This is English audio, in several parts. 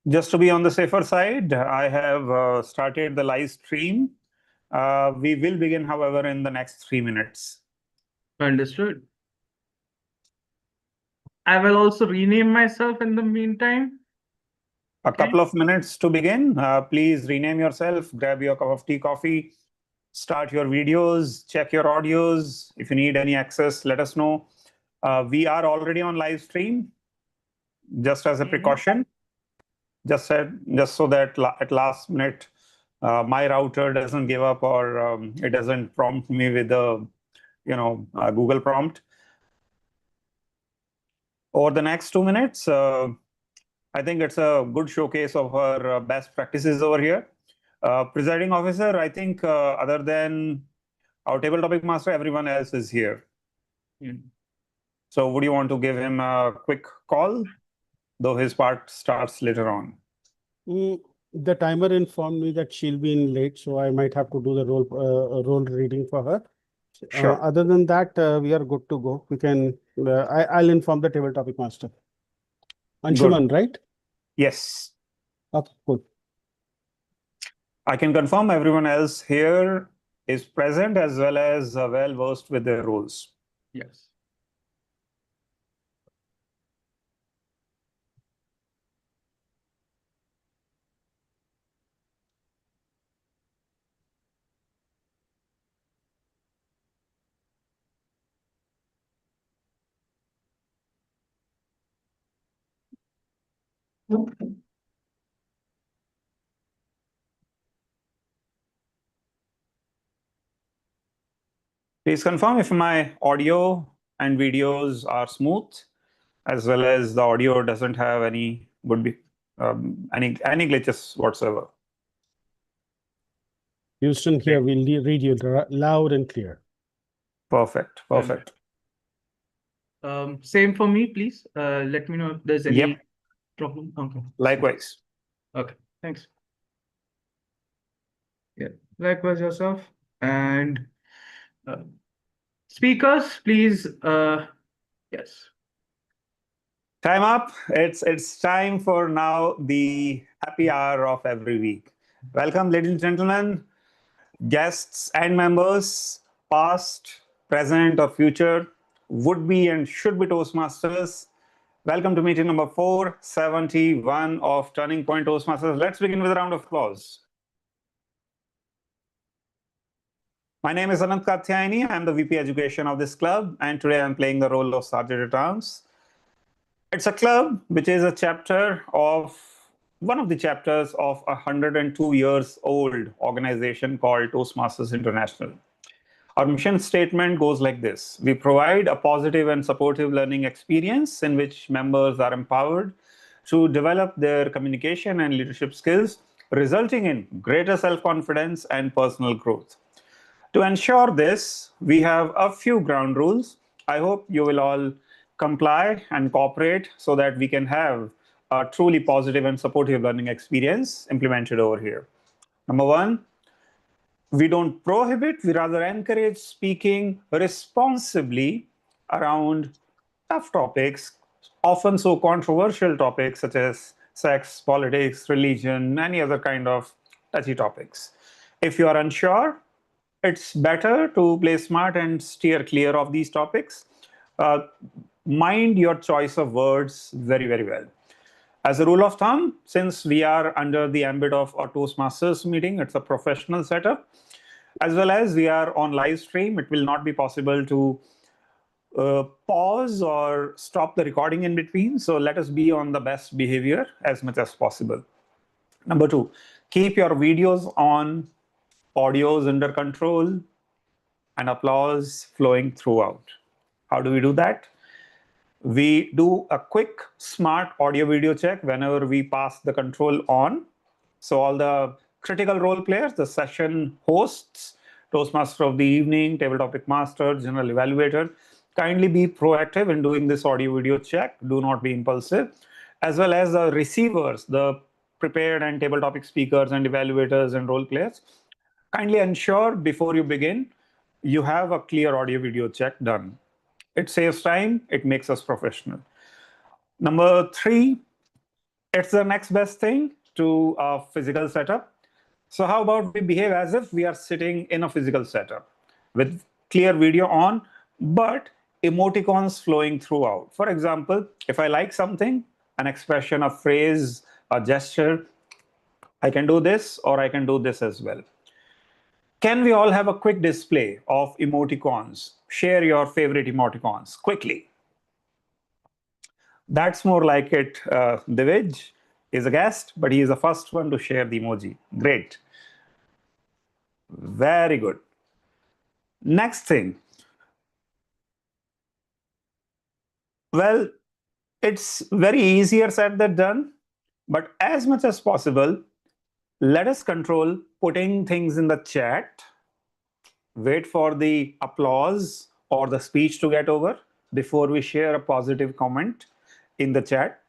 Just to be on the safer side, I have started the live stream. We will begin, however, in the next 3 minutes. Understood. I will also rename myself in the meantime. A couple of minutes to begin. Please rename yourself, grab your cup of tea, coffee, start your videos, check your audios. If you need any access, let us know. We are already on live stream, just as a precaution. Just so that at last minute, my router doesn't give up or it doesn't prompt me with a Google prompt. Over the next 2 minutes, I think it's a good showcase of our best practices over here. Presiding officer, I think other than our table topic master, everyone else is here. So would you want to give him a quick call, though his part starts later on? The timer informed me that she'll be in late, so I might have to do the role reading for her. Sure. Other than that, we are good to go. We can. I'll inform the table topic master. Anshuman, right? Yes. Okay, cool. I can confirm everyone else here is present as well as well versed with their roles. Yes. Please confirm if my audio and videos are smooth, as well as the audio doesn't have any any glitches whatsoever. Houston, here we'll read you loud and clear. Perfect. Perfect. Same for me, please. Let me know if there's any problem. Okay. Likewise. Okay. Thanks. Yeah. Likewise yourself. And speakers, please. Yes. Time up. It's time for now the happy hour of every week. Welcome, ladies and gentlemen, guests and members, past, present, or future, would be and should be Toastmasters. Welcome to meeting number 471 of Turning Point Toastmasters. Let's begin with a round of applause. My name is Anant Katyayani. I'm the VP Education of this club, and today I'm playing the role of Sergeant at Arms. It's a club which is a chapter of one of the chapters of a 102 years old organization called Toastmasters International. Our mission statement goes like this: we provide a positive and supportive learning experience in which members are empowered to develop their communication and leadership skills, resulting in greater self-confidence and personal growth. To ensure this, we have a few ground rules. I hope you will all comply and cooperate so that we can have a truly positive and supportive learning experience implemented over here. Number one, we don't prohibit, we rather encourage speaking responsibly around tough topics, often so controversial topics such as sex, politics, religion, any other kind of touchy topics. If you are unsure, it's better to play smart and steer clear of these topics. Mind your choice of words very, very well. As a rule of thumb, since we are under the ambit of a Toastmasters meeting, it's a professional setup, as well as we are on live stream, it will not be possible to pause or stop the recording in between. So let us be on the best behavior as much as possible. Number two, keep your videos on, audios under control, and applause flowing throughout. How do we do that? We do a quick, smart audio video check whenever we pass the control on. So all the critical role players, the session hosts, Toastmaster of the evening, table topic master, general evaluator, kindly be proactive in doing this audio video check. Do not be impulsive. As well as the receivers, the prepared and table topic speakers and evaluators and role players, kindly ensure before you begin, you have a clear audio video check done. It saves time, it makes us professional. Number three, It's the next best thing to a physical setup. So how about we behave as if we are sitting in a physical setup with clear video on, but emoticons flowing throughout. For example, if I like something, an expression, a phrase, a gesture, I can do this or I can do this as well. Can we all have a quick display of emoticons? Share your favorite emoticons quickly. That's more like it. Divij is a guest, but he is the first one to share the emoji. Great. Very good. Next thing. Well, it's very easier said than done, but as much as possible, let us control putting things in the chat, wait for the applause or the speech to get over before we share a positive comment in the chat.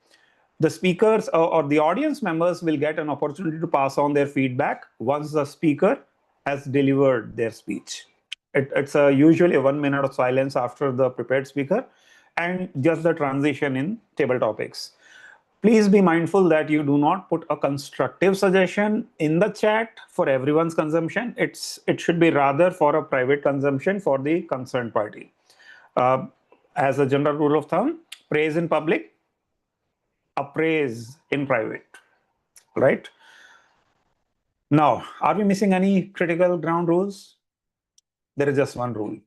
The speakers or the audience members will get an opportunity to pass on their feedback once the speaker has delivered their speech. It's usually a 1 minute of silence after the prepared speaker and just the transition in table topics. Please be mindful that you do not put a constructive suggestion in the chat for everyone's consumption. It should be rather for a private consumption for the concerned party. Uh, as a general rule of thumb, praise in public, appraise in private, right? Now, are we missing any critical ground rules? There is just one rule,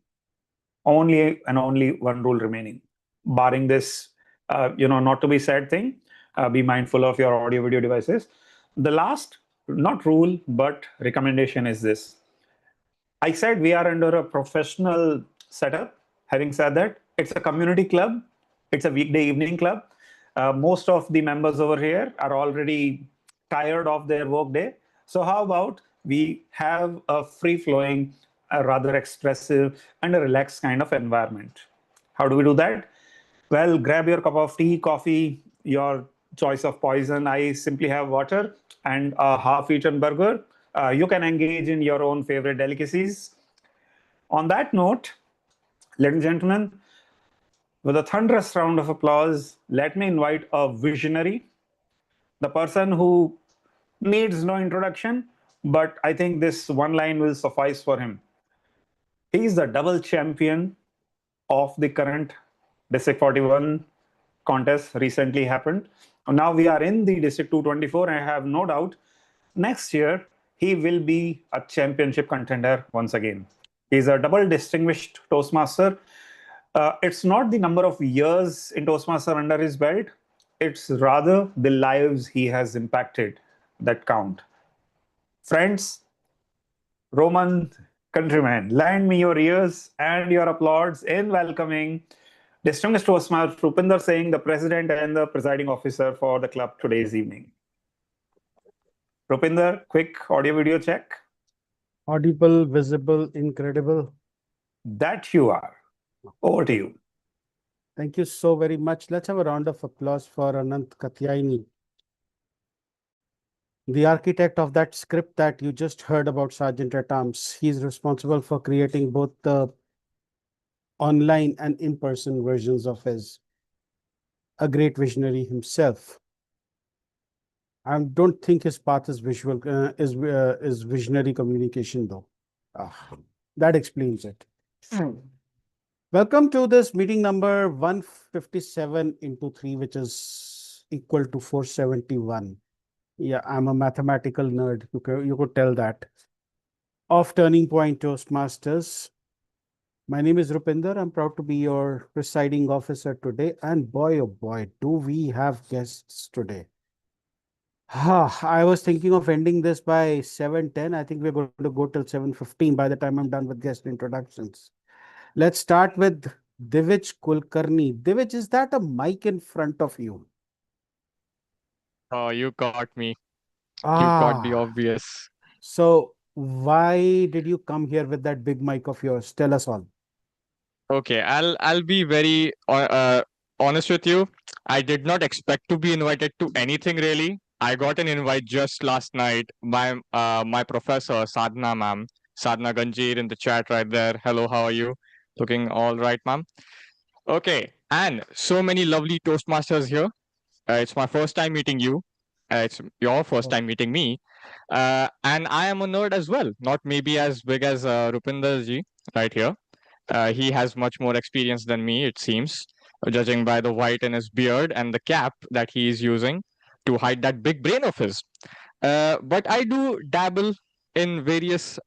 only and only one rule remaining. Barring this, not to be said thing, be mindful of your audio video devices. The last, not rule, but recommendation is this. I said we are under a professional setup. Having said that, it's a community club. It's a weekday evening club. Most of the members over here are already tired of their work day. So how about we have a free-flowing, a rather expressive, and a relaxed kind of environment? How do we do that? Well, grab your cup of tea, coffee, your choice of poison. I simply have water and a half-eaten burger. You can engage in your own favorite delicacies. On that note, ladies and gentlemen, with a thunderous round of applause, let me invite a visionary, the person who needs no introduction, but I think this one line will suffice for him. He is the double champion of the current District 41 contest recently happened. Now we are in the District 224. I have no doubt next year he will be a championship contender once again. He's a double distinguished Toastmaster. It's not the number of years in Toastmaster under his belt, it's rather the lives he has impacted that count. Friends, Roman countrymen, lend me your ears and your applause in welcoming distinguished Toastmaster Rupinder Singh, the president and the presiding officer for the club today's evening. Rupinder, quick audio video check. Audible, visible, incredible. That you are. Over to you. Thank you so very much. Let's have a round of applause for Anant Katyaini, the architect of that script that you just heard about Sergeant at Arms. He's responsible for creating both the online and in-person versions of his. A great visionary himself. I don't think his path is visual, is visionary communication though. That explains it. Welcome to this meeting number 157 into 3, which is equal to 471. Yeah, I'm a mathematical nerd. You could tell that. Of Turning Point Toastmasters. My name is Rupinder. I'm proud to be your presiding officer today. And boy, oh boy, do we have guests today. I was thinking of ending this by 7:10. I think we're going to go till 7:15 by the time I'm done with guest introductions. Let's start with Divij Kulkarni. Divij, is that a mic in front of you? Oh, you got me. You got the obvious. So why did you come here with that big mic of yours? Tell us all. Okay, I'll be very honest with you. I did not expect to be invited to anything really. I got an invite just last night by my professor Sadhna ma'am, Sadhna Ganjir in the chat right there. Hello, how are you? Looking all right, ma'am. Okay, and so many lovely Toastmasters here. It's my first time meeting you. It's your first Oh. time meeting me. And I am a nerd as well. Not maybe as big as Rupinder ji right here. He has much more experience than me, it seems, judging by the white in his beard and the cap that he is using to hide that big brain of his. But I do dabble in various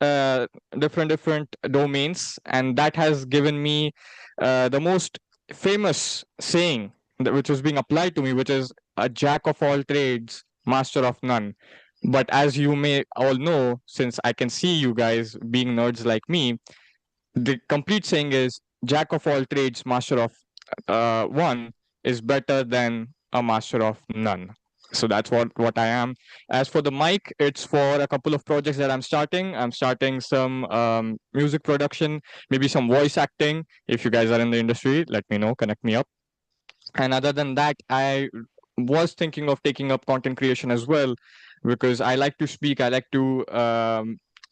different domains, and that has given me the most famous saying which is being applied to me, which is a jack of all trades, master of none. But as you may all know, since I can see you guys being nerds like me, the complete saying is jack of all trades, master of one is better than a master of none. So that's what I am. As for the mic, it's for a couple of projects that I'm starting. I'm starting some music production, maybe some voice acting. If you guys are in the industry, let me know, connect me up. And other than that, I was thinking of taking up content creation as well, because I like to speak. I like to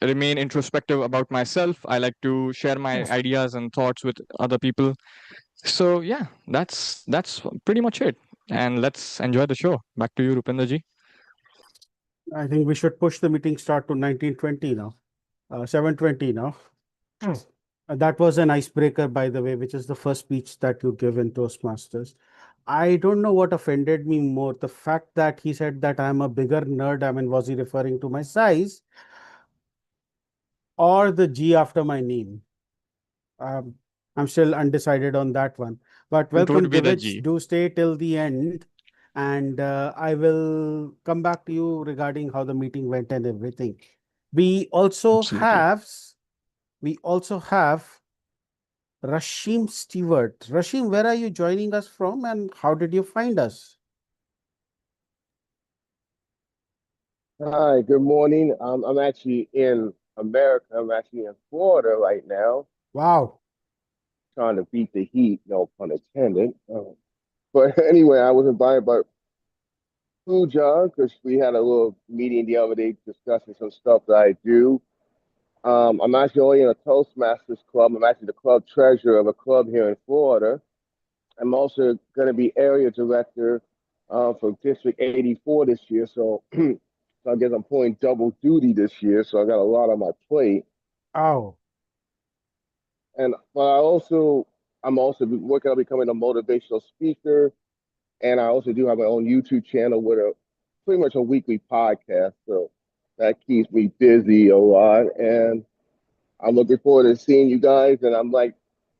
remain introspective about myself. I like to share my ideas and thoughts with other people. So yeah, that's pretty much it. And let's enjoy the show. Back to you, Rupinder ji. I think we should push the meeting start to 1920 now, 7:20 now. That was an icebreaker, by the way, which is the first speech that you give in Toastmasters. I don't know what offended me more, the fact that he said that I'm a bigger nerd. I mean, was he referring to my size or the G after my name? Um, I'm still undecided on that one. But It welcome would to be the which G. do stay till the end. And I will come back to you regarding how the meeting went and everything. We also Absolutely. have Rashim Stewart. Rashim, where are you joining us from and how did you find us? Hi, good morning. I'm actually in America. I'm actually in Florida right now, Wow. trying to beat the heat, no pun intended. But anyway, I was invited by Pooja because we had a little meeting the other day discussing some stuff that I do. I'm actually only in a Toastmasters club. I'm actually the club treasurer of a club here in Florida. I'm also going to be area director for District 84 this year. So, so I guess I'm pulling double duty this year. So I got a lot on my plate. Oh, And but I'm also working on becoming a motivational speaker. And I also do have my own YouTube channel with a pretty much a weekly podcast. So that keeps me busy a lot. And I'm looking forward to seeing you guys. And I'm like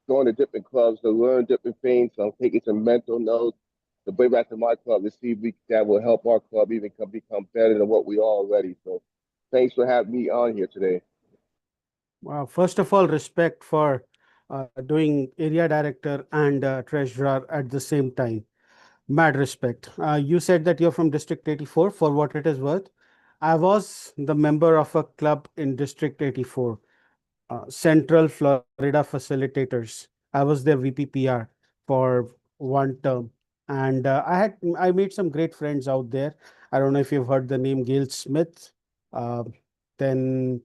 going to different clubs to learn different things. So I'm taking some mental notes to bring back to my club to see if that will help our club even become better than what we are already. So thanks for having me on here today. well, first of all, respect for doing area director and treasurer at the same time. Mad respect. You said that you're from District 84, for what it is worth. I was the member of a club in District 84, Central Florida Facilitators. I was their VPPR for one term. And I made some great friends out there. I don't know if you've heard the name Gail Smith. Uh, then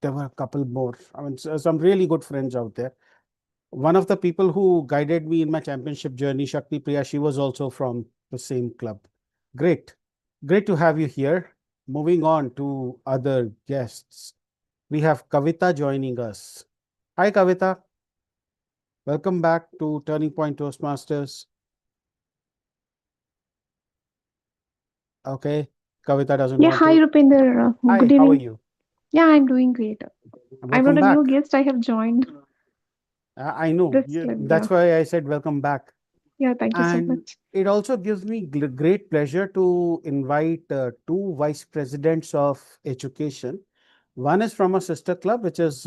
there were a couple more. I mean, some really good friends out there. One of the people who guided me in my championship journey, Shakti Priya, she was also from the same club. Great. Great to have you here. Moving on to other guests. We have Kavita joining us. Hi, Kavita. Welcome back to Turning Point Toastmasters. Okay. Kavita doesn't Yeah, want hi to. Rupinder. Hi, Good how are evening. you? Yeah, I'm doing great. I'm Welcome not a back. new guest. I have joined I know. this Yeah, club. Yeah. that's why I said welcome back. Yeah, thank you so And much. it also gives me great pleasure to invite two vice presidents of education. One is from a sister club, which is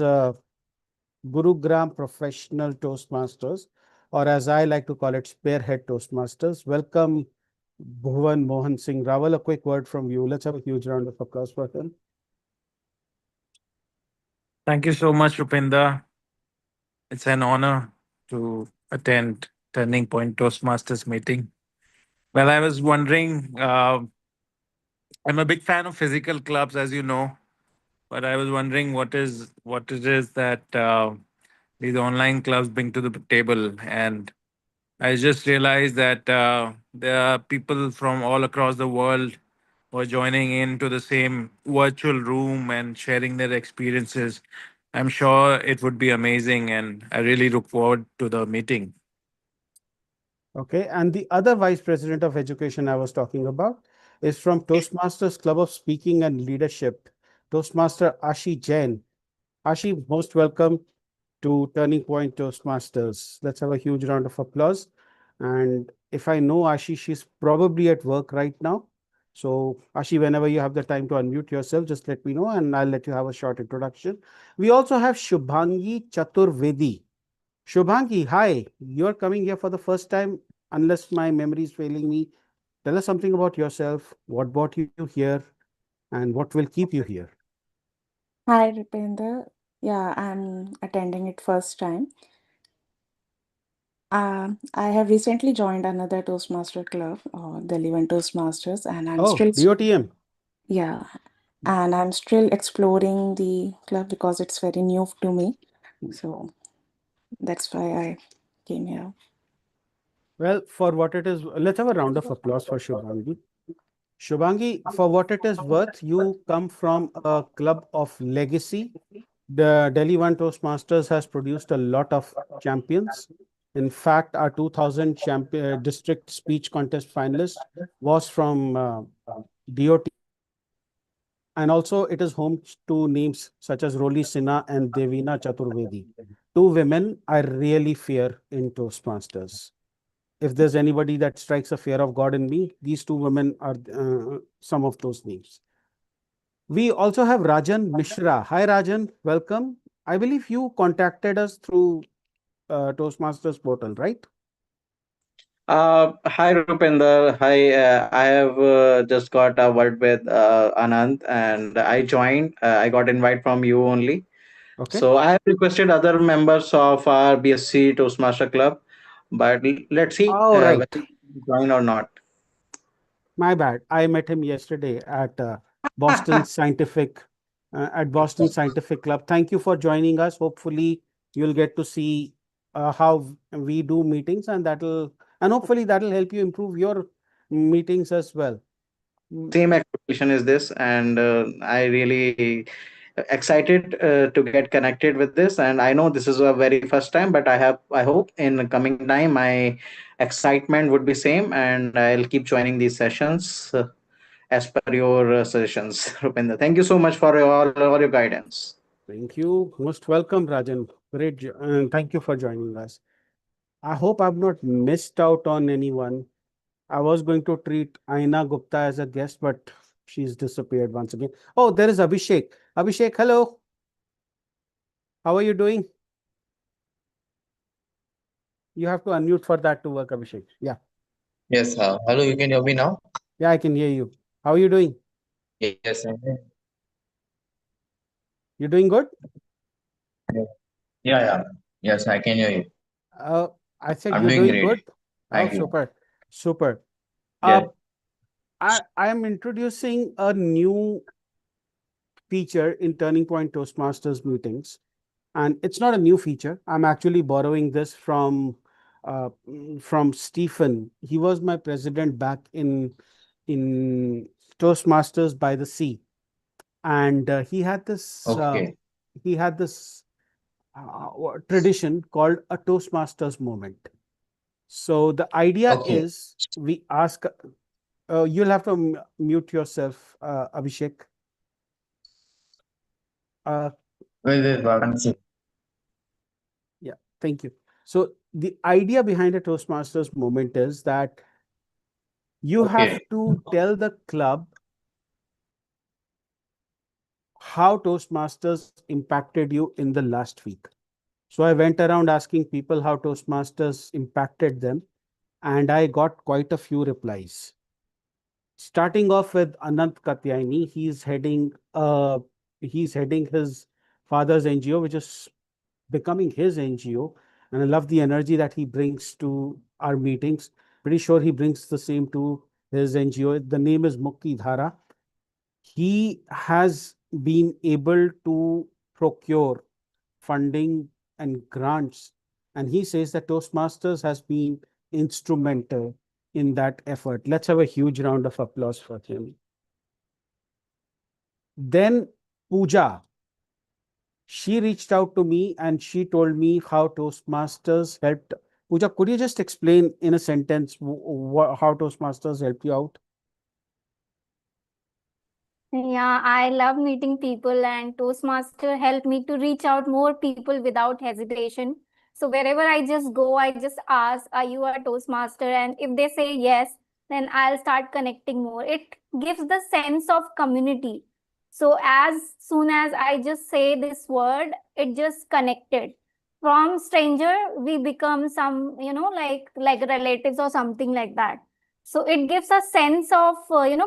Gurugram Professional Toastmasters, or as I like to call it, Spearhead Toastmasters. Welcome, Bhuvan Mohan Singh Rawal. A quick word from you. Let's have a huge round of applause for him. Thank you so much, Rupinder. It's an honor to attend Turning Point Toastmasters meeting. Well, I was wondering, I'm a big fan of physical clubs, as you know, but I was wondering what it is that these online clubs bring to the table, and I just realized that There are people from all across the world who are joining into the same virtual room and sharing their experiences. I'm sure it would be amazing, and I really look forward to the meeting. Okay, and the other vice president of education I was talking about is from Toastmasters Club of Speaking and Leadership, Toastmaster Ashi Jain. Ashi, most welcome to Turning Point Toastmasters. Let's have a huge round of applause. And if I know Ashi, she's probably at work right now. So, Ashi, whenever you have the time to unmute yourself, just let me know and I'll let you have a short introduction. We also have Shubhangi Chaturvedi. Shubhangi, hi. You're coming here for the first time, unless my memory is failing me. Tell us something about yourself. What brought you here and what will keep you here? Hi, Rupender. Yeah, I'm attending it first time. I have recently joined another Toastmaster club, the Levant Toastmasters, and I'm Oh, still, DOTM. yeah, and I'm still exploring the club because it's very new to me. So that's why I came here. Well, for what it is, let's have a round of applause for Shubhangi. Shubhangi, for what it is worth, you come from a club of legacy. The Delhi One Toastmasters has produced a lot of champions. In fact, our 2000 district speech contest finalist was from DOTM. And also, it is home to names such as Roli Sinha and Devina Chaturvedi. Two women I really fear in Toastmasters. If there's anybody that strikes a fear of God in me, these two women are some of those names. We also have Rajan Mishra. Hi, Rajan. Welcome. I believe you contacted us through Toastmasters portal, right? Hi Rupinder. Hi, I have just got a word with Anand, and I joined. I got invite from you only. Okay. So I have requested other members of our BSc Toastmaster Club, but let's see All right. whether he join or not. My bad. I met him yesterday at Boston Scientific at Boston Scientific Club. Thank you for joining us. Hopefully, you'll get to see how we do meetings, and hopefully that'll help you improve your meetings as well. Same expectation is this, and I really excited to get connected with this. And I know this is a very first time, but I hope in the coming time my excitement would be same, and I'll keep joining these sessions as per your suggestions. Rupinder, thank you so much for all your guidance. Thank you. Most welcome, Rajan. Great. Thank you for joining us. I hope I've not missed out on anyone. I was going to treat Aina Gupta as a guest, but she's disappeared once again. Oh, there is Abhishek. Abhishek, hello. How are you doing? You have to unmute for that to work, Abhishek. Yeah. Yes, hello, you can hear me now? Yeah, I can hear you. How are you doing? Yes, You doing good? yeah, yeah. Yes, I can hear you. Uh, I said I'm you're doing doing great. good. Oh, Thank you. super. Super. Yeah, Uh, I am introducing a new feature in Turning Point Toastmasters meetings. And it's not a new feature. I'm actually borrowing this from Stephen. He was my president back in Toastmasters by the Sea, and okay, he had this tradition called a Toastmasters moment. So the idea okay. is we ask. You'll have to mute yourself, Abhishek. Uh, Wait, one second. Yeah, thank you. So the idea behind a Toastmasters moment is that you have Okay, to tell the club how Toastmasters impacted you in the last week. So I went around asking people how Toastmasters impacted them, and I got quite a few replies. Starting off with Anant Katyayani, he's heading his father's NGO, which is becoming his NGO. And I love the energy that he brings to our meetings. Pretty sure he brings the same to his NGO. The name is Mukti Dhara. He has been able to procure funding and grants. And he says that Toastmasters has been instrumental in that effort. Let's have a huge round of applause for him. Then Pooja, she reached out to me and she told me how Toastmasters helped. Pooja, could you just explain in a sentence how Toastmasters helped you out? Yeah, I love meeting people, and Toastmaster helped me to reach out more people without hesitation. So wherever I just go, I just ask, "Are you a Toastmaster?" And if they say yes, then I'll start connecting more. It gives the sense of community. So as soon as I just say this word, it just connected. From stranger, we become some, like relatives or something like that. So it gives a sense of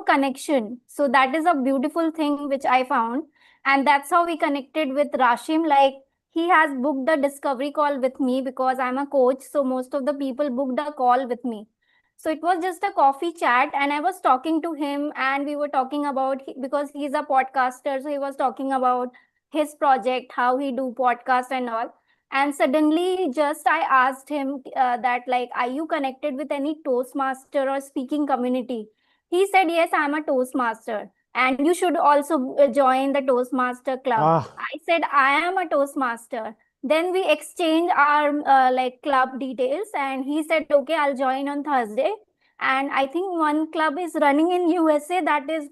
connection. So that is a beautiful thing which I found, and that's how we connected with Rashim. Like, he has booked the discovery call with me because I'm a coach, so most of the people booked a call with me. So it was just a coffee chat, and I was talking to him, and we were talking about, because he's a podcaster, so he was talking about his project, how he do podcast and all. And suddenly, just I asked him that, like, are you connected with any Toastmaster or speaking community? He said, yes, I'm a Toastmaster. And you should also join the Toastmaster club. I said, I am a Toastmaster. Then we exchanged our like club details, and he said, okay, I'll join on Thursday. And I think one club is running in USA that is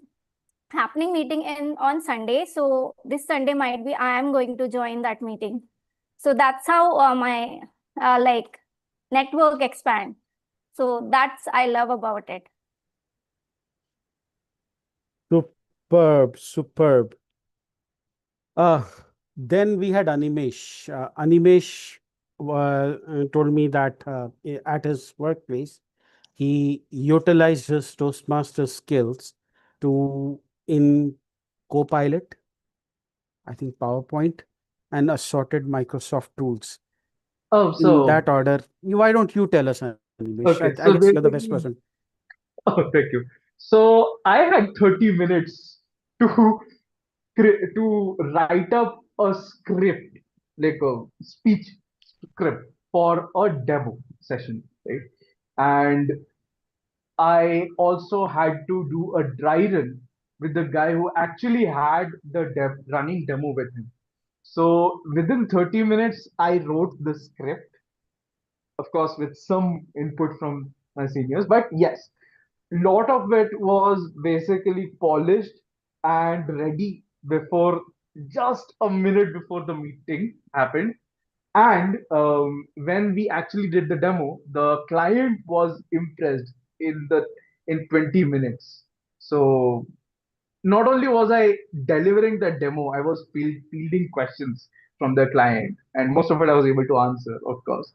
happening meeting in on Sunday. So this Sunday might be I am going to join that meeting. So that's how my like network expand. So that's I love about it. Superb, superb. Then we had Animesh. Animesh told me that at his workplace, he utilized his Toastmaster skills to in Copilot, I think PowerPoint, and assorted Microsoft tools. Oh, In that so order, why don't you tell us, Animesh? okay, I so guess you're the best basically, person. oh, thank you. So I had 30 minutes to to write up a script, like a speech script for a demo session, right? And I also had to do a dry run with the guy who actually had the running demo with him. So within 30 minutes, I wrote the script, of course, with some input from my seniors. But yes, lot of it was basically polished and ready before, just a minute before the meeting happened. And when we actually did the demo, the client was impressed in 20 minutes. So not only was I delivering the demo, I was fielding questions from the client, and most of it I was able to answer, of course.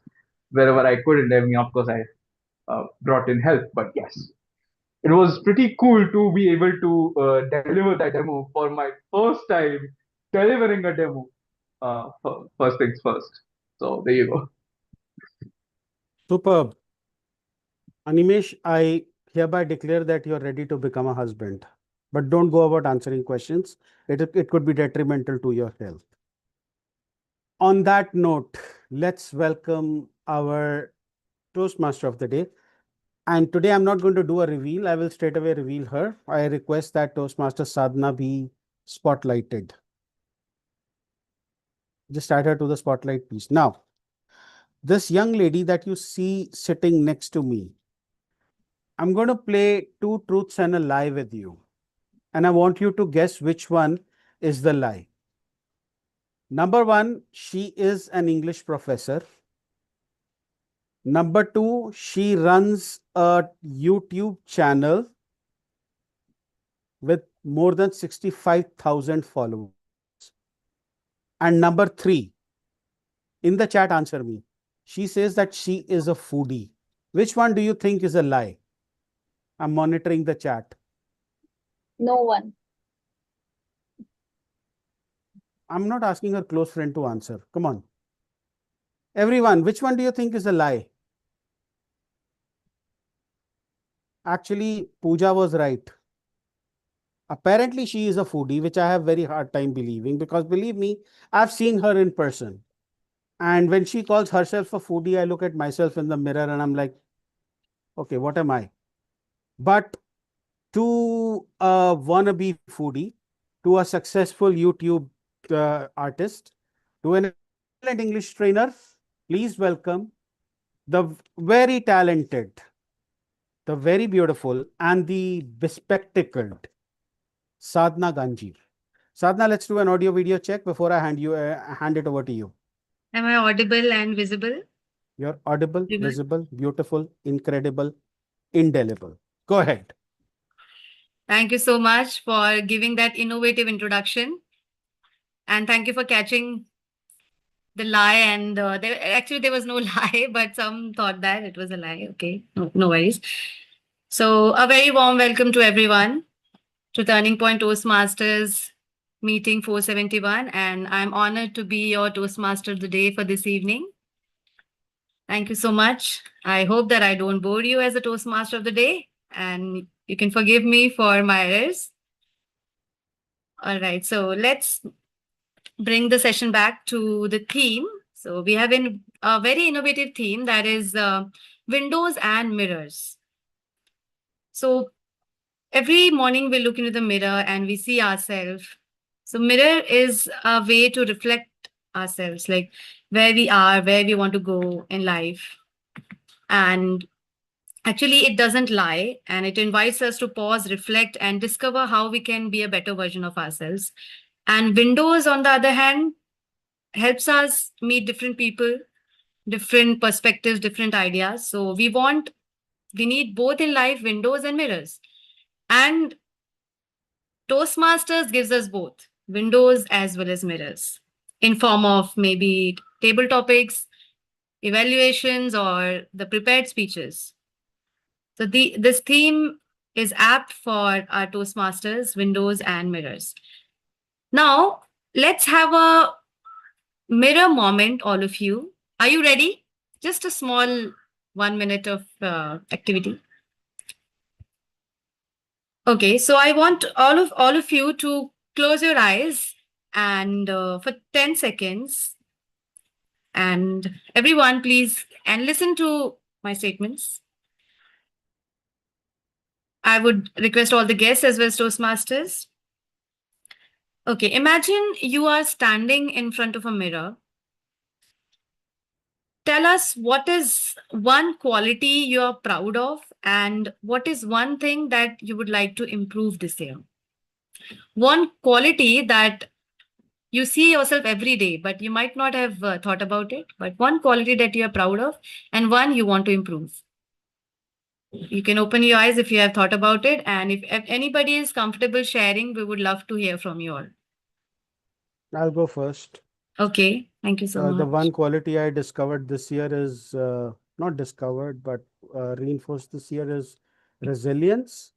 Wherever I couldn't, I mean, of course, I brought in help. But yes, it was pretty cool to be able to deliver that demo for my first time delivering a demo. First things first. So there you go. Superb. Animesh, I hereby declare that you're ready to become a husband. But don't go about answering questions. It could be detrimental to your health. On that note, let's welcome our Toastmaster of the day. And today I'm not going to do a reveal. I will straight away reveal her. I request that Toastmaster Sadhana be spotlighted. Just add her to the spotlight, please. Now, this young lady that you see sitting next to me, I'm going to play two truths and a lie with you. And I want you to guess which one is the lie. Number one, she is an English professor. Number two, she runs a YouTube channel with more than 65,000 followers. And number three, in the chat, answer me. She says that she is a foodie. Which one do you think is a lie? I'm monitoring the chat. No one. I'm not asking her close friend to answer. Come on. Everyone, which one do you think is a lie? Actually, Pooja was right. Apparently, she is a foodie, which I have very hard time believing, because believe me, I've seen her in person. And when she calls herself a foodie, I look at myself in the mirror and I'm like, Okay, what am I? But to a wannabe foodie, to a successful YouTube artist, to an excellent English trainer, please welcome the very talented, the very beautiful, and the bespectacled Sadhna Ganji. Sadhna, let's do an audio video check before I hand it over to you. Am I audible and visible? You're audible, Visible? visible, beautiful, incredible, indelible. Go ahead. Thank you so much for giving that innovative introduction. And thank you for catching the lie. And there was no lie, but some thought that it was a lie. Okay, no worries. So a very warm welcome to everyone to Turning Point Toastmasters meeting 471. And I'm honored to be your Toastmaster of the day for this evening. Thank you so much. I hope that I don't bore you as a Toastmaster of the day, and you can forgive me for my errors. All right, so let's bring the session back to the theme. So we have a very innovative theme, that is windows and mirrors. So every morning we look into the mirror and we see ourselves. So mirror is a way to reflect ourselves, like where we are, where we want to go in life. And actually, it doesn't lie, and it invites us to pause, reflect, and discover how we can be a better version of ourselves. And windows, on the other hand, helps us meet different people, different perspectives, different ideas. So we need both in life, windows and mirrors. And Toastmasters gives us both, windows as well as mirrors, in form of maybe table topics, evaluations, or the prepared speeches. So this theme is apt for our Toastmasters, windows and mirrors. Now, let's have a mirror moment, all of you. Are you ready? Just a small 1 minute of activity. Okay, so I want all of you to close your eyes and for 10 seconds. And everyone, please, and listen to my statements. I would request all the guests as well as Toastmasters. Okay, imagine you are standing in front of a mirror. Tell us, what is one quality you are proud of, and what is one thing that you would like to improve this year? One quality that you see yourself every day, but you might not have thought about it, but one quality that you are proud of and one you want to improve. You can open your eyes if you have thought about it, and if anybody is comfortable sharing, we would love to hear from you all. I'll go first. Okay, thank you so much. The one quality I discovered this year is not discovered, but reinforced this year is resilience,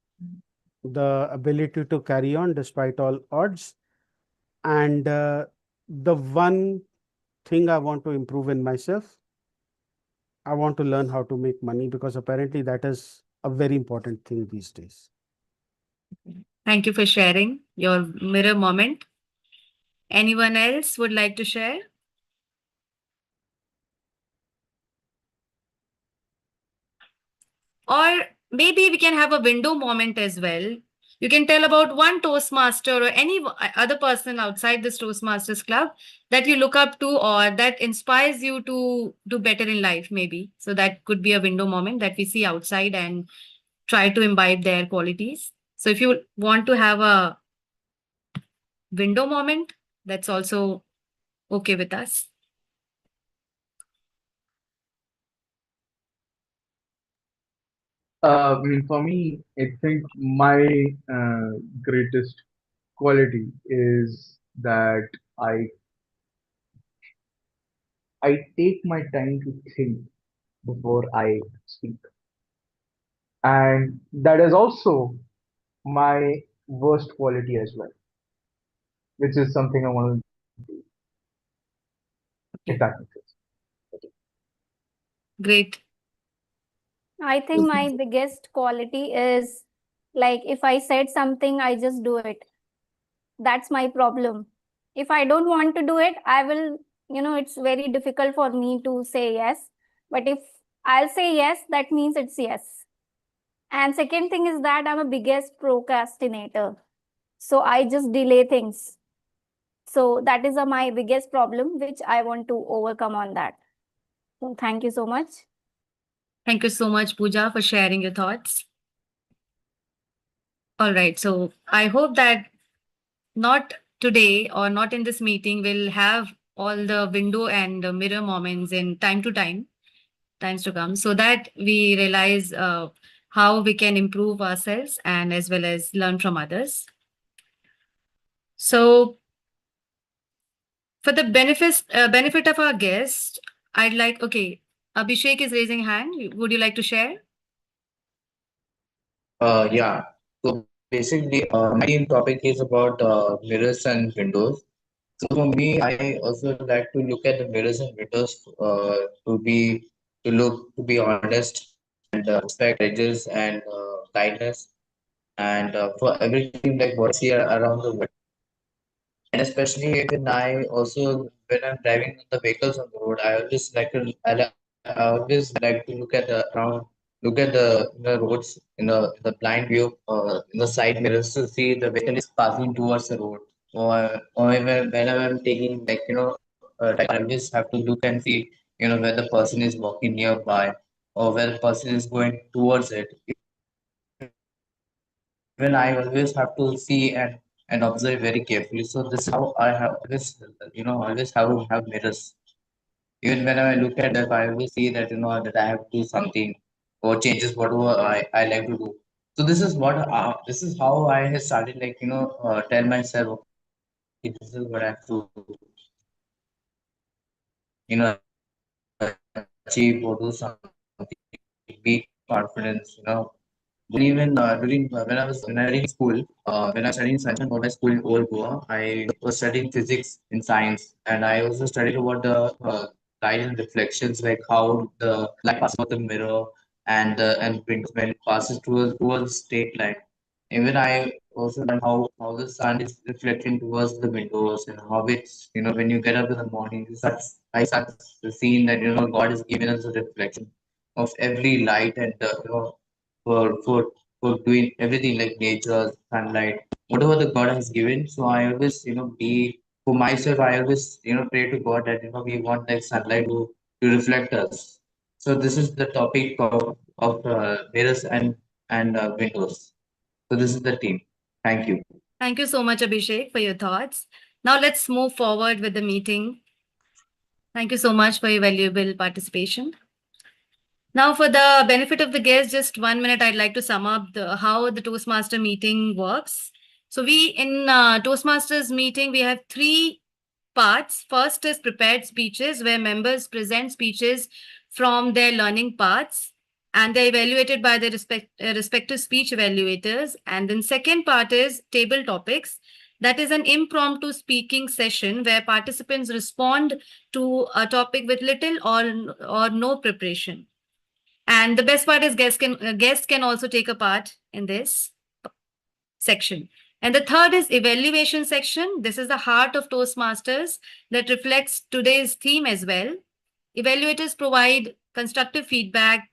the ability to carry on despite all odds. And the one thing I want to improve in myself, I want to learn how to make money, because apparently that is a very important thing these days. Thank you for sharing your mirror moment. Anyone else would like to share? Or maybe we can have a window moment as well. You can tell about one Toastmaster or any other person outside this Toastmasters club that you look up to or that inspires you to do better in life, maybe. So that could be a window moment that we see outside and try to imbibe their qualities. So if you want to have a window moment, that's also okay with us. For me, I think my greatest quality is that I take my time to think before I speak, and that is also my worst quality as well, which is something I want to improve, if that makes sense. Great. I think my biggest quality is, like, if I said something, I just do it. That's my problem. If I don't want to do it, I will, it's very difficult for me to say yes. But if I'll say yes, that means it's yes. And second thing is that I'm a biggest procrastinator. So I just delay things. So that is my biggest problem, which I want to overcome on that. So thank you so much. Thank you so much, Pooja, for sharing your thoughts. All right. So I hope that not today or not in this meeting will have all the window and mirror moments in times to come, so that we realize how we can improve ourselves and as well as learn from others. So for the benefit of our guest, I'd like, okay, Abhishek is raising hand. Would you like to share? Yeah. So basically, my main topic is about mirrors and windows. So for me, I also like to look at the mirrors and windows to be honest and respect edges and kindness and for everything like what I see around the world. And especially when I also when I'm driving the vehicles on the road, I always like to look at the around, look at the roads in the blind view in the side mirrors to see the vehicle is passing towards the road. Or whenever I'm taking like I always have to look and see where the person is walking nearby or where the person is going towards it. Even I always have to see and observe very carefully. So this is how I have always, always have to have mirrors. Even when I look at that, I always see that that I have to do something or changes whatever I like to do. So this is how I have started like tell myself, okay, this is what I have to achieve or do something, be confidence, even during when I was studying school, when I was studying science and my school in Old Goa, I was studying physics in science, and I also studied about the light and reflections, like how the light passes through the mirror and windows when it passes towards straight line. Even I also learned how the sun is reflecting towards the windows and how it's when you get up in the morning, I start seeing that God has given us a reflection of every light and for for for doing everything like nature, sunlight, whatever the God has given. So I always, be for myself, I always, pray to God that we want like sunlight to reflect us. So this is the topic of mirrors and windows. So this is the team. Thank you. Thank you so much, Abhishek, for your thoughts. Now let's move forward with the meeting. Thank you so much for your valuable participation. Now, for the benefit of the guests, just 1 minute, I'd like to sum up how the Toastmaster meeting works. So we in Toastmasters meeting, we have three parts. First is prepared speeches, where members present speeches from their learning paths, and they're evaluated by the respective speech evaluators. And then second part is table topics. That is an impromptu speaking session where participants respond to a topic with little or no preparation. And the best part is guests can also take a part in this section. And the third is evaluation section. This is the heart of Toastmasters that reflects today's theme as well. Evaluators provide constructive feedback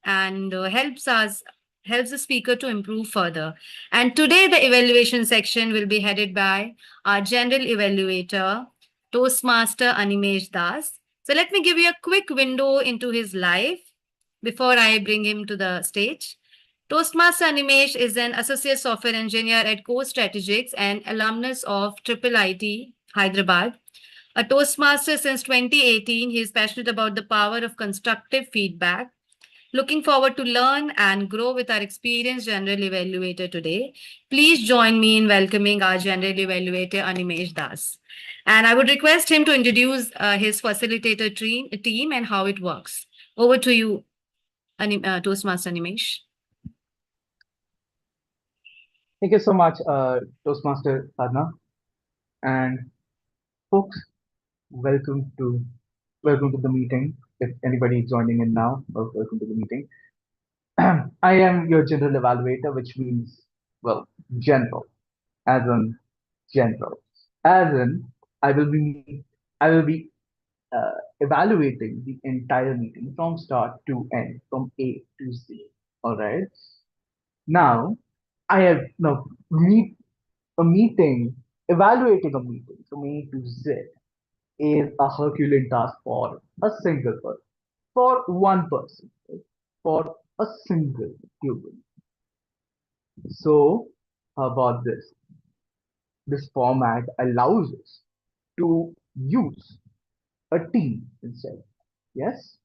and helps the speaker to improve further. And today the evaluation section will be headed by our general evaluator, Toastmaster Animesh Das. So let me give you a quick window into his life before I bring him to the stage. Toastmaster Animesh is an associate software engineer at Core Strategics and alumnus of IIIT Hyderabad. A Toastmaster since 2018, he is passionate about the power of constructive feedback. Looking forward to learn and grow with our experienced general evaluator today. Please join me in welcoming our general evaluator, Animesh Das. And I would request him to introduce his facilitator team and how it works. Over to you, Toastmaster Animesh. Thank you so much, Toastmaster Sadhna. And folks, welcome to welcome to the meeting. If anybody is joining in now, welcome to the meeting. I am your general evaluator, which means, well, general, as in general, as in I will be I will be evaluating the entire meeting from start to end, from A to Z. All right. Now, I have now evaluating a meeting from A to Z is a Herculean task for a single person, for one person, right? For a single human. So, how about this? This format allows us to use a team instead. Yes?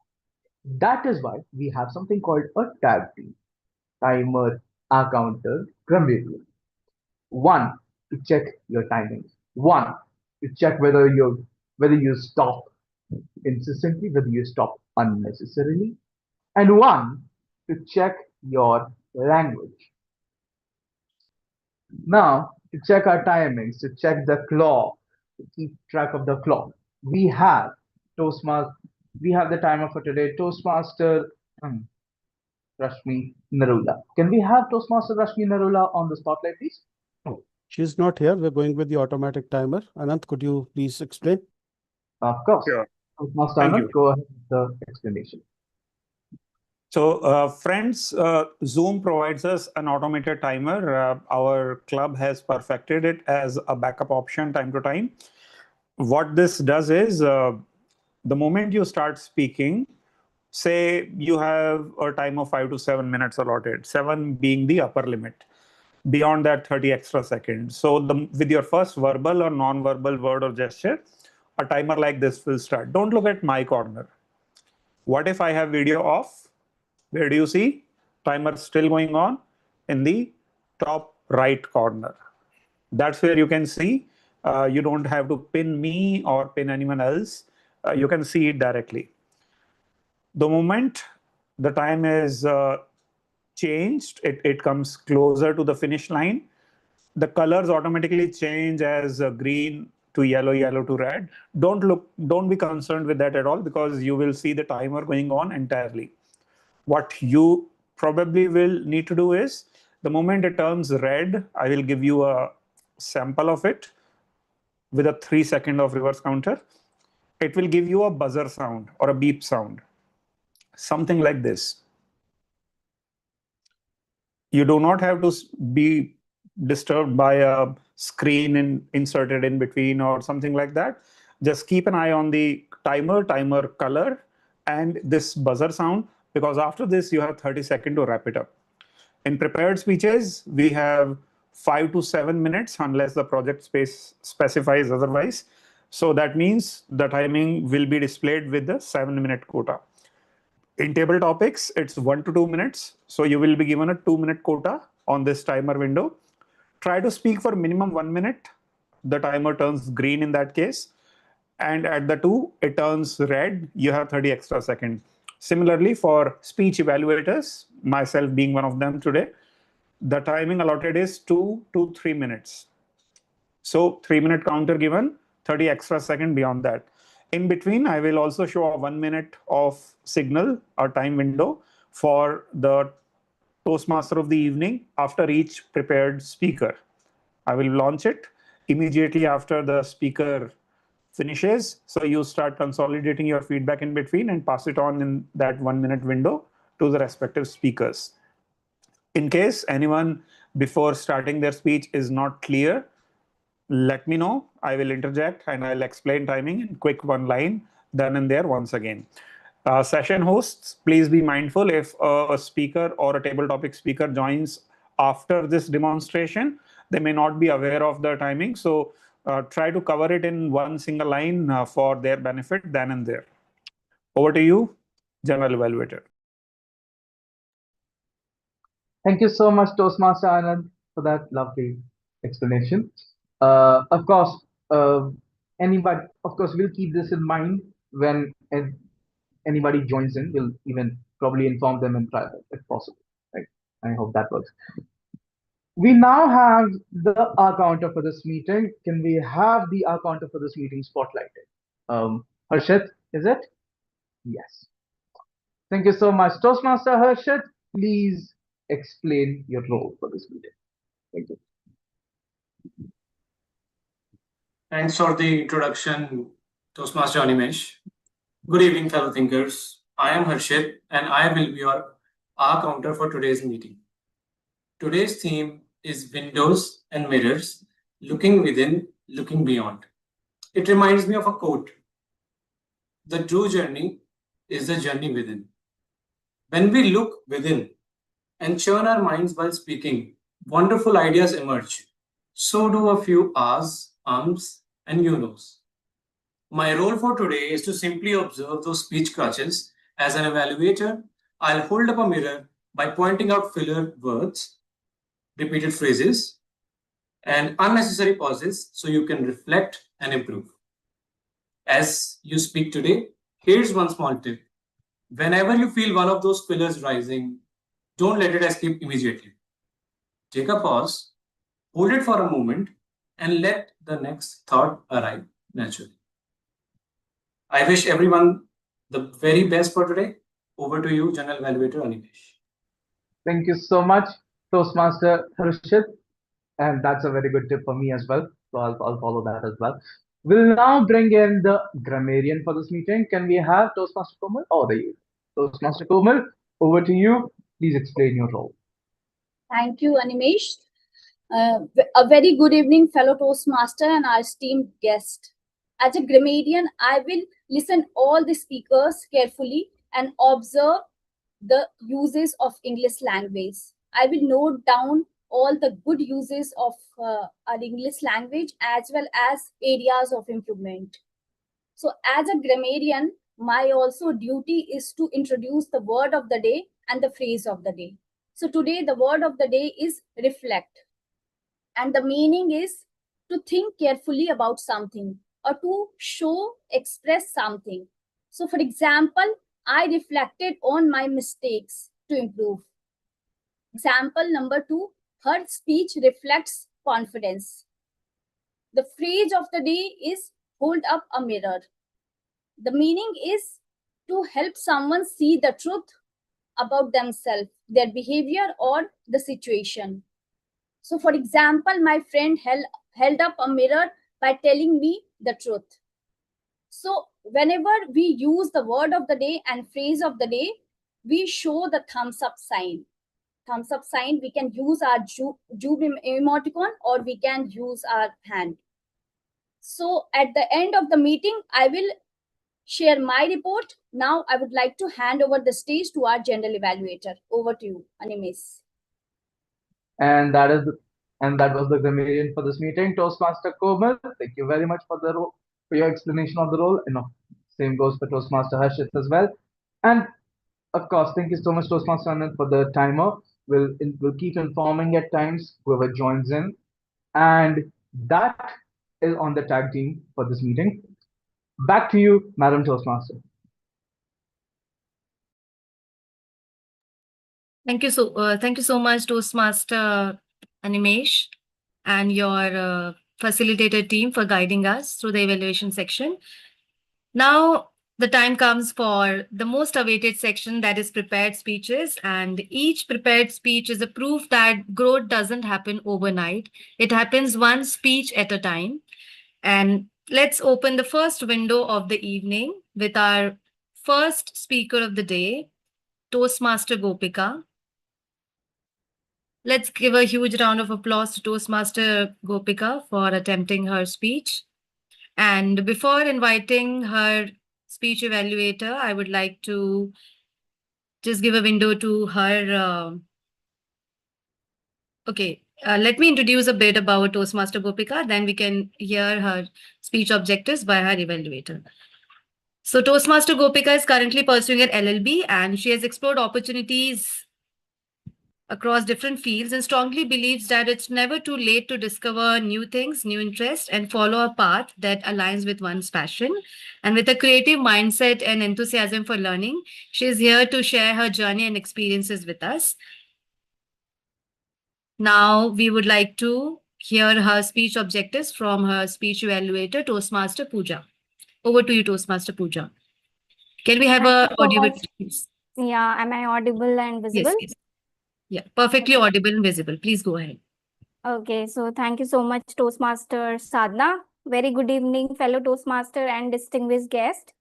That is why we have something called a tag team, timer, counter, grammarian. One, to check your timings. One, to check whether you stop insistently, whether you stop unnecessarily. And one, to check your language. Now, to check our timings, to check the clock, to keep track of the clock, we have Toastmaster, we have the timer for today, Toastmaster Rashmi Narula. Can we have Toastmaster Rashmi Narula on the spotlight, please? Oh, she's not here. We're going with the automatic timer. Anant, could you please explain? Of course. Sure. Toastmaster Thank Anant, you. go ahead with the explanation. So, friends, Zoom provides us an automated timer. Our club has perfected it as a backup option time to time. What this does is, the moment you start speaking, say you have a time of 5 to 7 minutes allotted, 7 being the upper limit. Beyond that, 30 extra seconds. So, with your first verbal or non-verbal word or gesture, a timer like this will start. Don't look at my corner. What if I have video off? Where do you see? Timer still going on in the top right corner. That's where you can see. You don't have to pin me or pin anyone else. You can see it directly. The moment the time is changed, it comes closer to the finish line. The colors automatically change as green to yellow, yellow to red. Don't be concerned with that at all, because you will see the timer going on entirely. What you probably will need to do is, the moment it turns red, I will give you a sample of it with a 3 second of reverse counter. It will give you a buzzer sound or a beep sound, something like this. You do not have to be disturbed by a screen inserted in between or something like that. Just keep an eye on the timer color, and this buzzer sound, because after this you have 30 seconds to wrap it up. In prepared speeches, we have 5 to 7 minutes unless the project space specifies otherwise. So that means the timing will be displayed with the 7-minute quota. In table topics, it's 1 to 2 minutes. So you will be given a 2-minute quota on this timer window. Try to speak for minimum 1 minute. The timer turns green in that case. And at the 2, it turns red. You have 30 extra seconds. Similarly, for speech evaluators, myself being one of them today, the timing allotted is 2 to 3 minutes. So 3-minute counter given, 30 extra seconds beyond that. In between, I will also show a 1 minute of signal or time window for the Toastmaster of the evening after each prepared speaker. I will launch it immediately after the speaker finishes. So you start consolidating your feedback in between and pass it on in that 1 minute window to the respective speakers. In case anyone before starting their speech is not clear, let me know. I will interject and I'll explain timing in quick one line, then and there once again. Session hosts, please be mindful if a speaker or a table topic speaker joins after this demonstration, they may not be aware of the timing. So try to cover it in one single line for their benefit then and there. Over to you, General Evaluator. Thank you so much, Toastmaster Anand, for that lovely explanation. Of course, we'll keep this in mind when anybody joins in. We'll even probably inform them in private if possible. Right? I hope that works. We now have the counter for this meeting. Can we have the counter for this meeting spotlighted? Harshit, is it? Yes. Thank you so much. Toastmaster Harshit, please explain your role for this meeting. Thank you. Thanks for the introduction, Toastmaster Animesh. Good evening, fellow thinkers. I am Harshit, and I will be your counter for today's meeting. Today's theme is windows and mirrors, looking within, looking beyond. It reminds me of a quote. The true journey is the journey within. When we look within and churn our minds while speaking, wonderful ideas emerge. So do a few ahs, ums, and you knows. My role for today is to simply observe those speech crutches. As an evaluator, I'll hold up a mirror by pointing out filler words, repeated phrases, and unnecessary pauses so you can reflect and improve. As you speak today, here's one small tip. Whenever you feel one of those fillers rising, don't let it escape immediately. Take a pause, hold it for a moment, and let the next thought arrive naturally. I wish everyone the very best for today. Over to you, General Evaluator Animesh. Thank you so much, Toastmaster Harshit. And that's a very good tip for me as well. So I'll follow that as well. We'll now bring in the grammarian for this meeting. Can we have Toastmaster Komal? Oh, there you go. Toastmaster Komal, over to you. Please explain your role. Thank you, Animesh. A very good evening, fellow Toastmaster and our esteemed guest. As a grammarian, I will listen all the speakers carefully and observe the uses of English language. I will note down all the good uses of our English language as well as areas of improvement. So as a grammarian, my also duty is to introduce the word of the day and the phrase of the day. So today the word of the day is reflect. And the meaning is to think carefully about something or to show, express something. So for example, I reflected on my mistakes to improve. Example number 2, her speech reflects confidence. The phrase of the day is hold up a mirror. The meaning is to help someone see the truth about themselves, their behavior or the situation. So for example, my friend held up a mirror by telling me the truth. So whenever we use the word of the day and phrase of the day, we show the thumbs up sign. Thumbs up sign, we can use our jube emoticon or we can use our hand. So at the end of the meeting, I will share my report. Now I would like to hand over the stage to our general evaluator. Over to you, Animesh. And that was the grammarian for this meeting, Toastmaster Komal. Thank you very much for your explanation of the role. And same goes for Toastmaster Harshit as well. And of course, thank you so much, Toastmaster Anand, for the timer. We'll keep informing at times whoever joins in. And that is on the tag team for this meeting. Back to you, Madam Toastmaster. Thank you so much, Toastmaster Animesh, and your facilitator team for guiding us through the evaluation section. Now, the time comes for the most awaited section, that is prepared speeches. And each prepared speech is a proof that growth doesn't happen overnight. It happens one speech at a time. And let's open the first window of the evening with our first speaker of the day, Toastmaster Gopika. Let's give a huge round of applause to Toastmaster Gopika for attempting her speech. And before inviting her speech evaluator, I would like to just give a window to her. Let me introduce a bit about Toastmaster Gopika, then we can hear her speech objectives by her evaluator. So Toastmaster Gopika is currently pursuing an LLB and she has explored opportunities across different fields and strongly believes that it's never too late to discover new things, new interests, and follow a path that aligns with one's passion. And with a creative mindset and enthusiasm for learning, she is here to share her journey and experiences with us. Now, we would like to hear her speech objectives from her speech evaluator, Toastmaster Pooja. Over to you, Toastmaster Pooja. Can we have a audio? Yeah, am I audible and visible? Yes. Yeah, perfectly audible and visible. Please go ahead. Okay, so thank you so much, Toastmaster Sadhna. Very good evening, fellow Toastmaster and distinguished guest.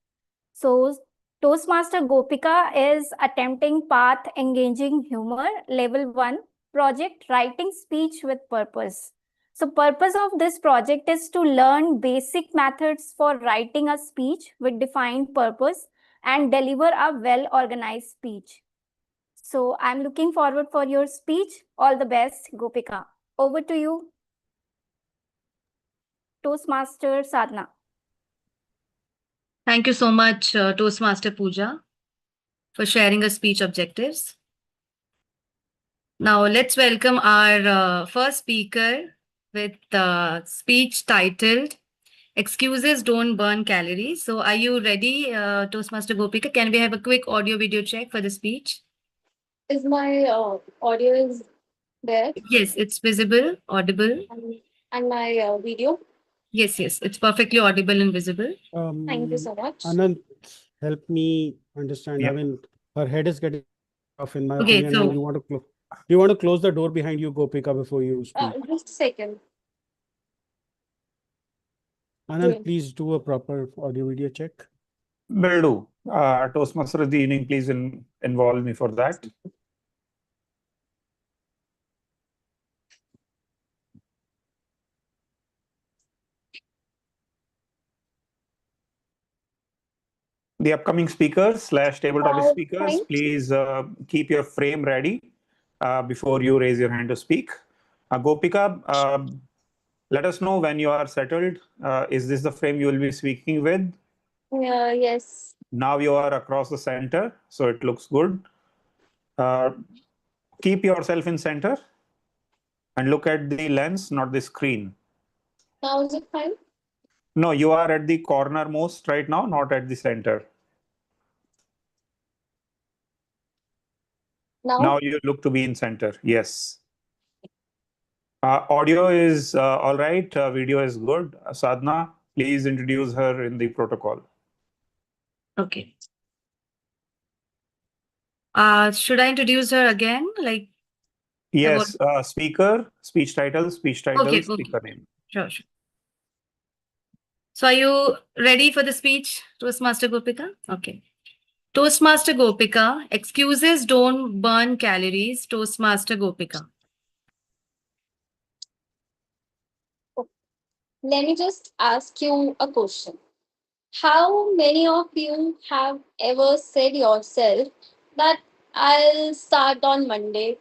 So, Toastmaster Gopika is attempting path engaging humor level 1 project Writing Speech with Purpose. So purpose of this project is to learn basic methods for writing a speech with defined purpose and deliver a well-organized speech. So I'm looking forward for your speech. All the best, Gopika. Over to you, Toastmaster Sadhna. Thank you so much, Toastmaster Pooja, for sharing her speech objectives. Now let's welcome our first speaker with speech titled Excuses Don't Burn Calories. So are you ready, Toastmaster Gopika? Can we have a quick audio video check for the speech? Is my audio is there? Yes, it's visible, audible. And my video? Yes, it's perfectly audible and visible. Thank you so much. Anand, help me understand. I Yeah. mean, her head is getting off, in my Okay, opinion, so- and you want to close the door behind you, Gopika, before you speak. Just a second. Anand, doing. please do a proper audio video check. Will do. Toastmaster of the evening, please involve me for that. The upcoming speakers / table topic speakers, Thanks. please keep your frame ready before you raise your hand to speak. Gopika, let us know when you are settled. Is this the frame you will be speaking with? Yes. Now you are across the center, so it looks good. Keep yourself in center and look at the lens, not the screen. Now is it fine? No, you are at the corner most right now, not at the center. Now you look to be in center. Yes. Audio is all right. Video is good. Sadhna, please introduce her in the protocol. Okay. Should I introduce her again? Like, Yes, speaker, speech title, Okay, speaker name. Sure. So are you ready for the speech, Toastmaster Gopika? Okay. Toastmaster Gopika, excuses don't burn calories, Toastmaster Gopika. Let me just ask you a question. How many of you have ever said yourself that I'll start on Monday,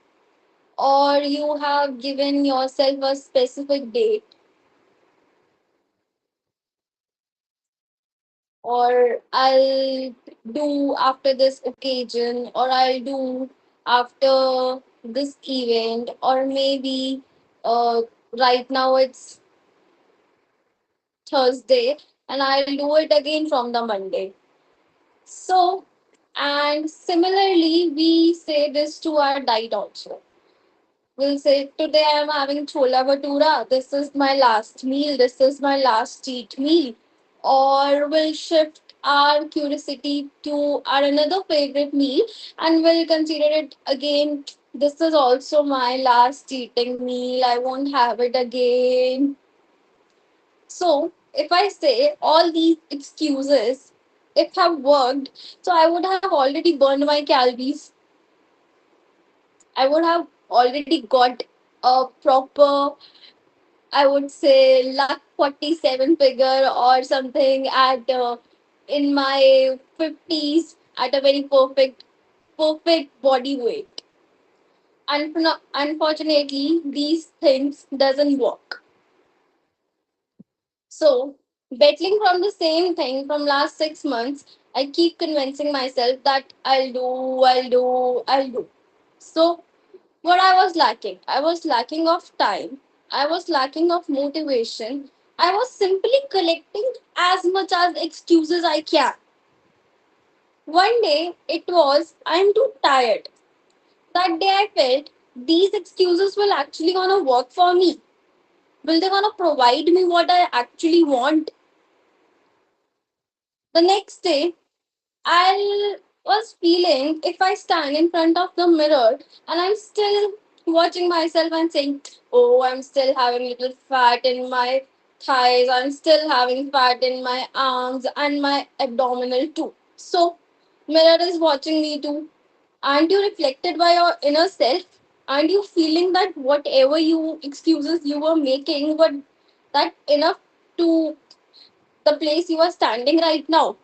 or you have given yourself a specific date, or I'll do after this occasion, or I'll do after this event, or maybe right now it's Thursday and I'll do it again from the Monday. So, and similarly, we say this to our diet also. We'll say, today I'm having chola bhatura. This is my last meal. This is my last cheat meal. Or we'll shift our curiosity to our another favorite meal and we'll consider it again. This is also my last cheating meal. I won't have it again. So, if I say all these excuses, if have worked, so I would have already burned my calories. I would have already got a proper, I would say, luck 47 figure or something at in my 50s at a very perfect body weight. Unfortunately, these things doesn't work. So, battling from the same thing from last 6 months, I keep convincing myself that I'll do. So, what I was lacking? I was lacking of time. I was lacking of motivation. I was simply collecting as much as excuses I can. One day it was I'm too tired. That day I felt these excuses will actually gonna work for me. Will they gonna provide me what I actually want? The next day I was feeling if I stand in front of the mirror and I'm still watching myself and saying, oh, I'm still having little fat in my thighs, I'm still having fat in my arms and my abdominal too. So, mirror is watching me too. Aren't you reflected by your inner self? and you feeling that whatever you excuses you were making were that enough to the place you are standing right now.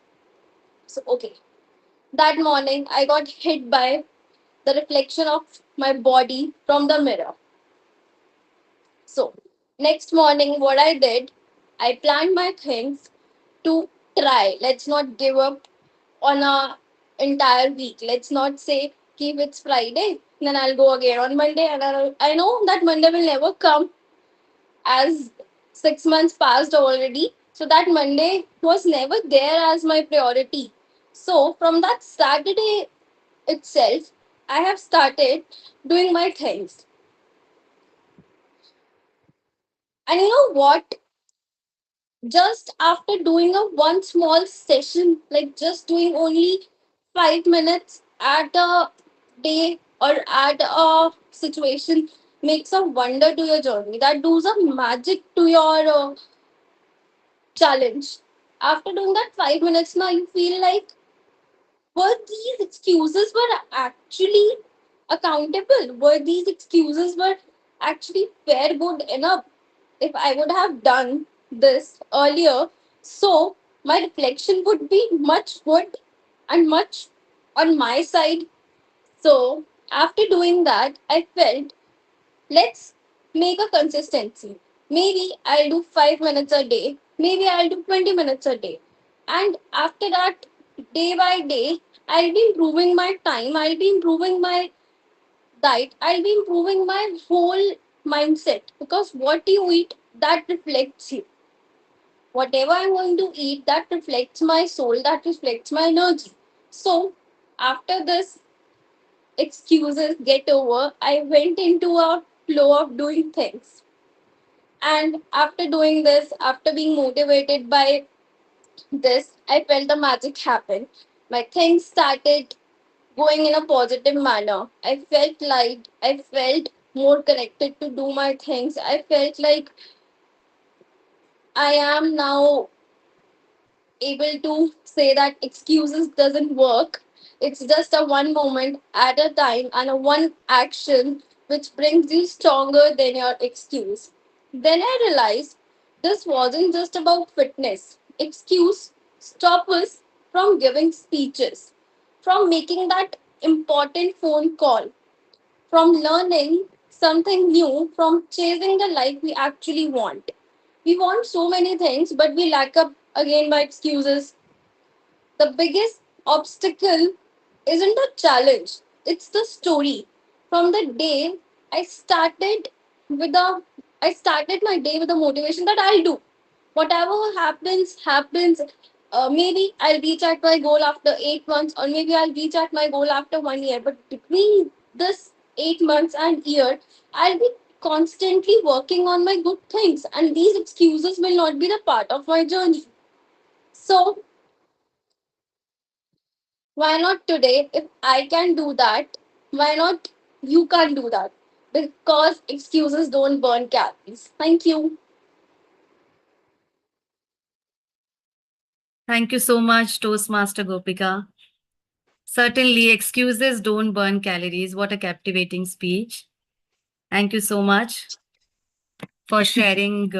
So okay, that morning I got hit by the reflection of my body from the mirror. So next morning what I did, I planned my things to try. Let's not give up on a entire week. Let's not say keep it's Friday, then I'll go again on Monday, and I know that Monday will never come, as 6 months passed already. So that Monday was never there as my priority. So from that Saturday itself, I have started doing my things. And you know what? Just after doing a one small session, like just doing only 5 minutes at a day or at a situation, makes a wonder to your journey. That does a magic to your challenge. After doing that 5 minutes, now you feel like, were these excuses were actually accountable? Were these excuses were actually fair good enough? If I would have done this earlier, so my reflection would be much good and much on my side. So after doing that, I felt, let's make a consistency. Maybe I'll do 5 minutes a day. Maybe I'll do 20 minutes a day. And after that, day by day, I'll be improving my time. I'll be improving my diet. I'll be improving my whole mindset, because what you eat, that reflects you. Whatever I'm going to eat, that reflects my soul, that reflects my energy. So after this excuses get over, I went into a flow of doing things. And after doing this, after being motivated by this, I felt the magic happen. My things started going in a positive manner. I felt light. I felt more connected to do my things. I felt like I am now able to say that excuses doesn't work. It's just a one moment at a time and a one action which brings you stronger than your excuse. Then I realized this wasn't just about fitness. Excuse stop us from giving speeches, from making that important phone call, from learning something new, from chasing the life we actually want. We want so many things, but we lack up again by excuses. The biggest obstacle isn't the challenge, it's the story. From the day I started with a I started my day with the motivation that I'll do. Whatever happens, happens. Maybe I'll reach at my goal after 8 months, or maybe I'll reach at my goal after 1 year. But between this 8 months and year, I'll be constantly working on my good things, and these excuses will not be the part of my journey. So why not today? If I can do that, why not you can't do that? Because excuses don't burn calories. Thank you. Thank you so much, Toastmaster Gopika. Certainly, excuses don't burn calories. What a captivating speech. Thank you so much for sharing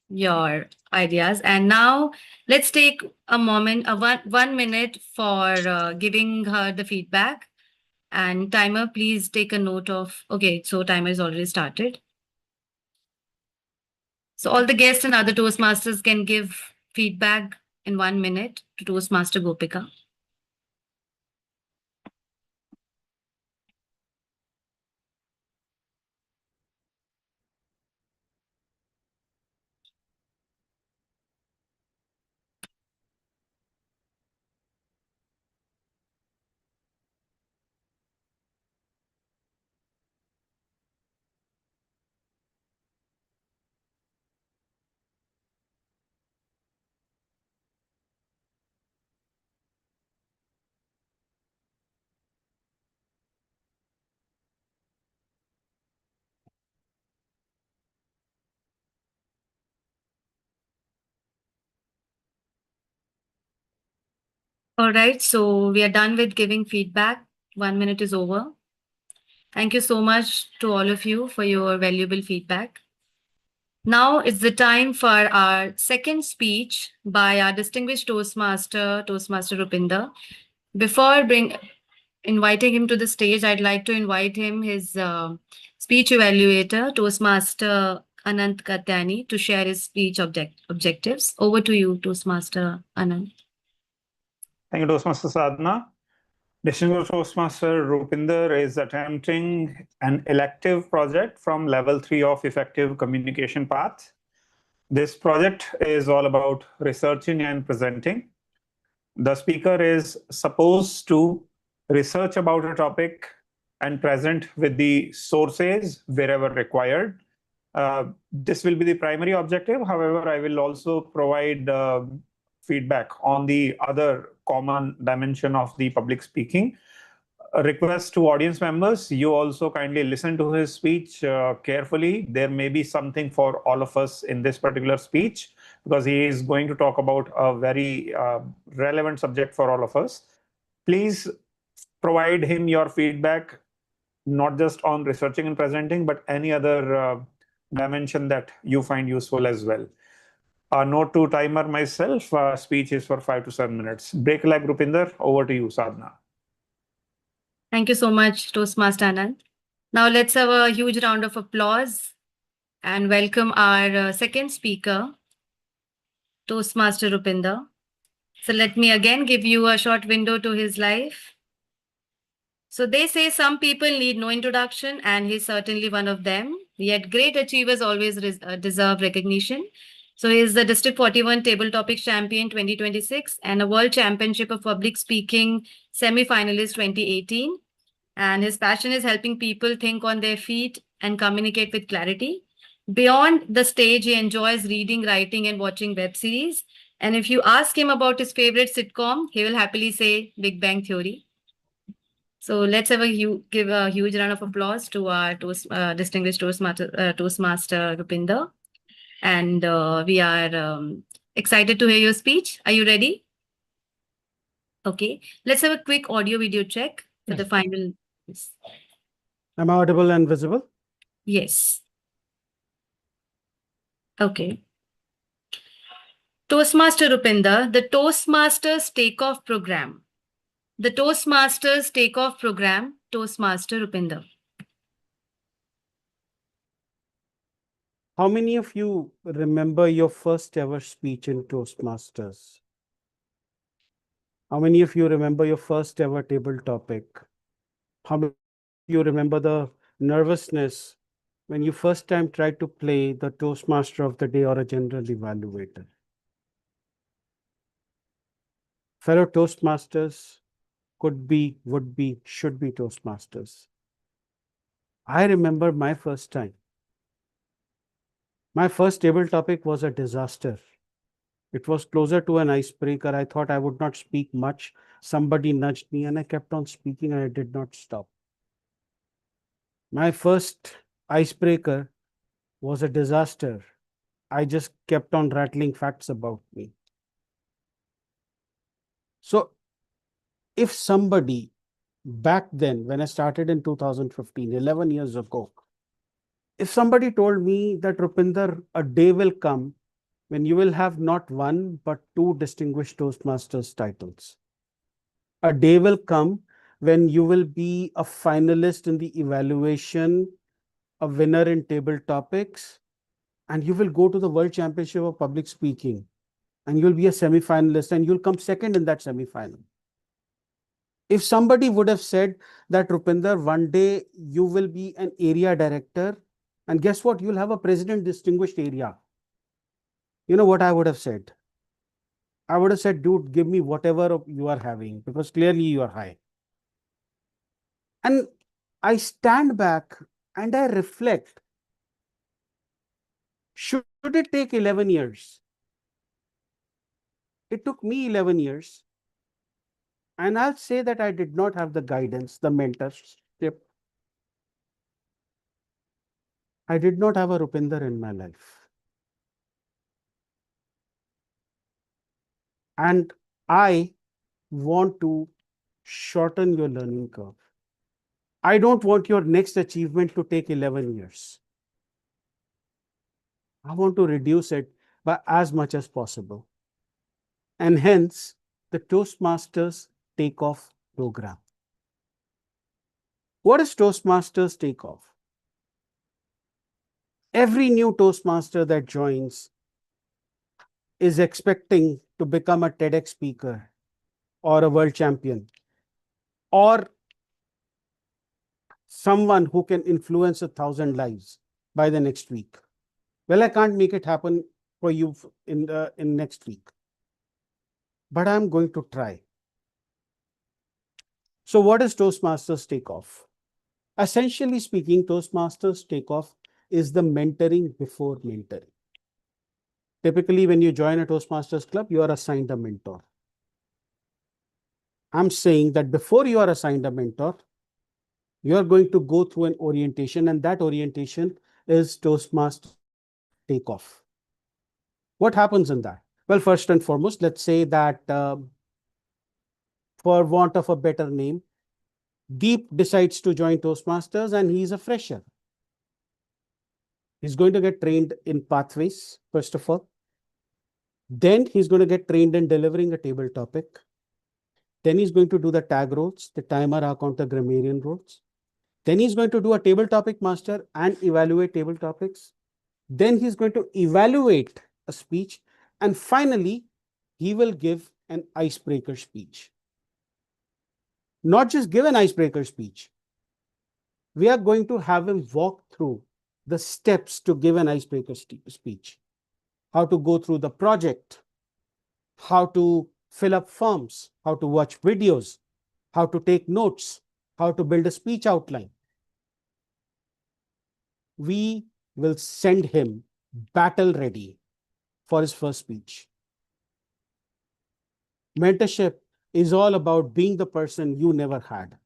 your ideas. And now let's take a moment, 1 minute for giving her the feedback. And timer, please take a note of, okay, so timer is already started. So all the guests and other Toastmasters can give feedback in 1 minute to Toastmaster Gopika. All right, so we are done with giving feedback. 1 minute is over. Thank you so much to all of you for your valuable feedback. Now it's the time for our second speech by our distinguished Toastmaster Rupinder. Before inviting him to the stage, I'd like to invite him, his speech evaluator, Toastmaster Anant Katyani, to share his speech objectives. Over to you, Toastmaster Anant. Thank you, Toastmaster Sadhana. Distinguished Toastmaster Rupinder is attempting an elective project from level 3 of effective communication path. This project is all about researching and presenting. The speaker is supposed to research about a topic and present with the sources wherever required. This will be the primary objective. However, I will also provide feedback on the other common dimension of the public speaking. A request to audience members, you also kindly listen to his speech carefully. There may be something for all of us in this particular speech because he is going to talk about a very relevant subject for all of us. Please provide him your feedback, not just on researching and presenting, but any other dimension that you find useful as well. Note to timer myself, speech is for 5 to 7 minutes. Break a leg, Rupinder. Over to you, Sadhana. Thank you so much, Toastmaster Anand. Now let's have a huge round of applause and welcome our second speaker, Toastmaster Rupinder. So let me again give you a short window to his life. So they say some people need no introduction, and he's certainly one of them. Yet great achievers always deserve recognition. So he is the District 41 Table Topics Champion 2026 and a World Championship of Public Speaking semi-finalist 2018. And his passion is helping people think on their feet and communicate with clarity. Beyond the stage, he enjoys reading, writing, and watching web series. And if you ask him about his favorite sitcom, he will happily say Big Bang Theory. So let's have give a huge round of applause to our distinguished Toastmaster Rupinder. And we are excited to hear your speech. Are you ready? Okay. Let's have a quick audio video check for the final. Am I audible and visible? Yes. Okay. Toastmaster Rupinder, the Toastmasters Takeoff Program. The Toastmasters Takeoff Program, Toastmaster Rupinder. How many of you remember your first ever speech in Toastmasters? How many of you remember your first ever table topic? How many of you remember the nervousness when you first time tried to play the Toastmaster of the day or a general evaluator? Fellow Toastmasters, could be, would be, should be Toastmasters. I remember my first time. My first table topic was a disaster. It was closer to an icebreaker. I thought I would not speak much. Somebody nudged me and I kept on speaking and I did not stop. My first icebreaker was a disaster. I just kept on rattling facts about me. So if somebody back then, when I started in 2015, 11 years ago, if somebody told me that Rupinder, a day will come when you will have not one, but two distinguished Toastmasters titles. A day will come when you will be a finalist in the evaluation, a winner in table topics, and you will go to the World Championship of Public Speaking, and you'll be a semi-finalist, and you'll come second in that semi-final. If somebody would have said that, Rupinder, one day you will be an area director, and guess what? You'll have a president distinguished area. You know what I would have said? I would have said, dude, give me whatever you are having, because clearly you are high. And I stand back and I reflect. Should it take 11 years? It took me 11 years. And I'll say that I did not have the guidance, the mentorship. I did not have a Rupinder in my life. And I want to shorten your learning curve. I don't want your next achievement to take 11 years. I want to reduce it by as much as possible. And hence the Toastmasters Takeoff program. What is Toastmasters Takeoff? Every new Toastmaster that joins is expecting to become a TEDx speaker or a world champion or someone who can influence 1,000 lives by the next week. Well, I can't make it happen for you in next week, but I'm going to try. So what is Toastmasters Takeoff? Essentially speaking, Toastmasters Takeoff is the mentoring before mentoring. Typically, when you join a Toastmasters club, you are assigned a mentor. I'm saying that before you are assigned a mentor, you are going to go through an orientation, and that orientation is Toastmasters Takeoff. What happens in that? Well, first and foremost, let's say that for want of a better name, Deep decides to join Toastmasters and he's a fresher. He's going to get trained in pathways, first of all. Then he's going to get trained in delivering a table topic. Then he's going to do the tag roles, the timer, our counter, grammarian roles. Then he's going to do a table topic master and evaluate table topics. Then he's going to evaluate a speech. And finally, he will give an icebreaker speech. Not just give an icebreaker speech. We are going to have him walk through the steps to give an icebreaker speech. How to go through the project, how to fill up forms, how to watch videos, how to take notes, how to build a speech outline. We will send him battle ready for his first speech. Mentorship is all about being the person you never had.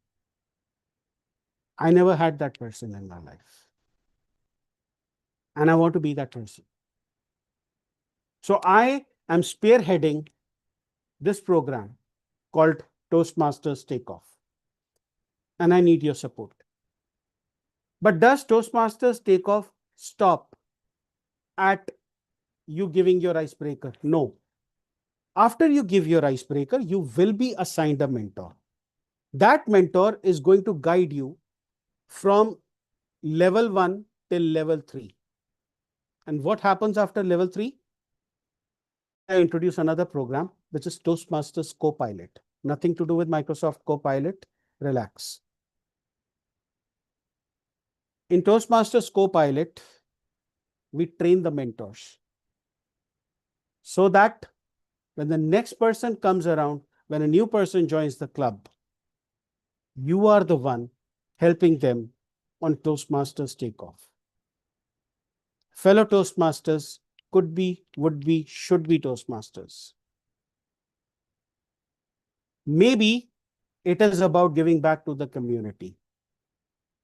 I never had that person in my life. And I want to be that person. So I am spearheading this program called Toastmasters Takeoff. And I need your support. But does Toastmasters Takeoff stop at you giving your icebreaker? No. After you give your icebreaker, you will be assigned a mentor. That mentor is going to guide you from level 1 till level 3. And what happens after level 3? I introduce another program, which is Toastmasters Copilot. Nothing to do with Microsoft Copilot. Relax. In Toastmasters Copilot, we train the mentors so that when the next person comes around, when a new person joins the club, you are the one helping them on Toastmasters Takeoff. Fellow Toastmasters could be, would be, should be Toastmasters. Maybe it is about giving back to the community.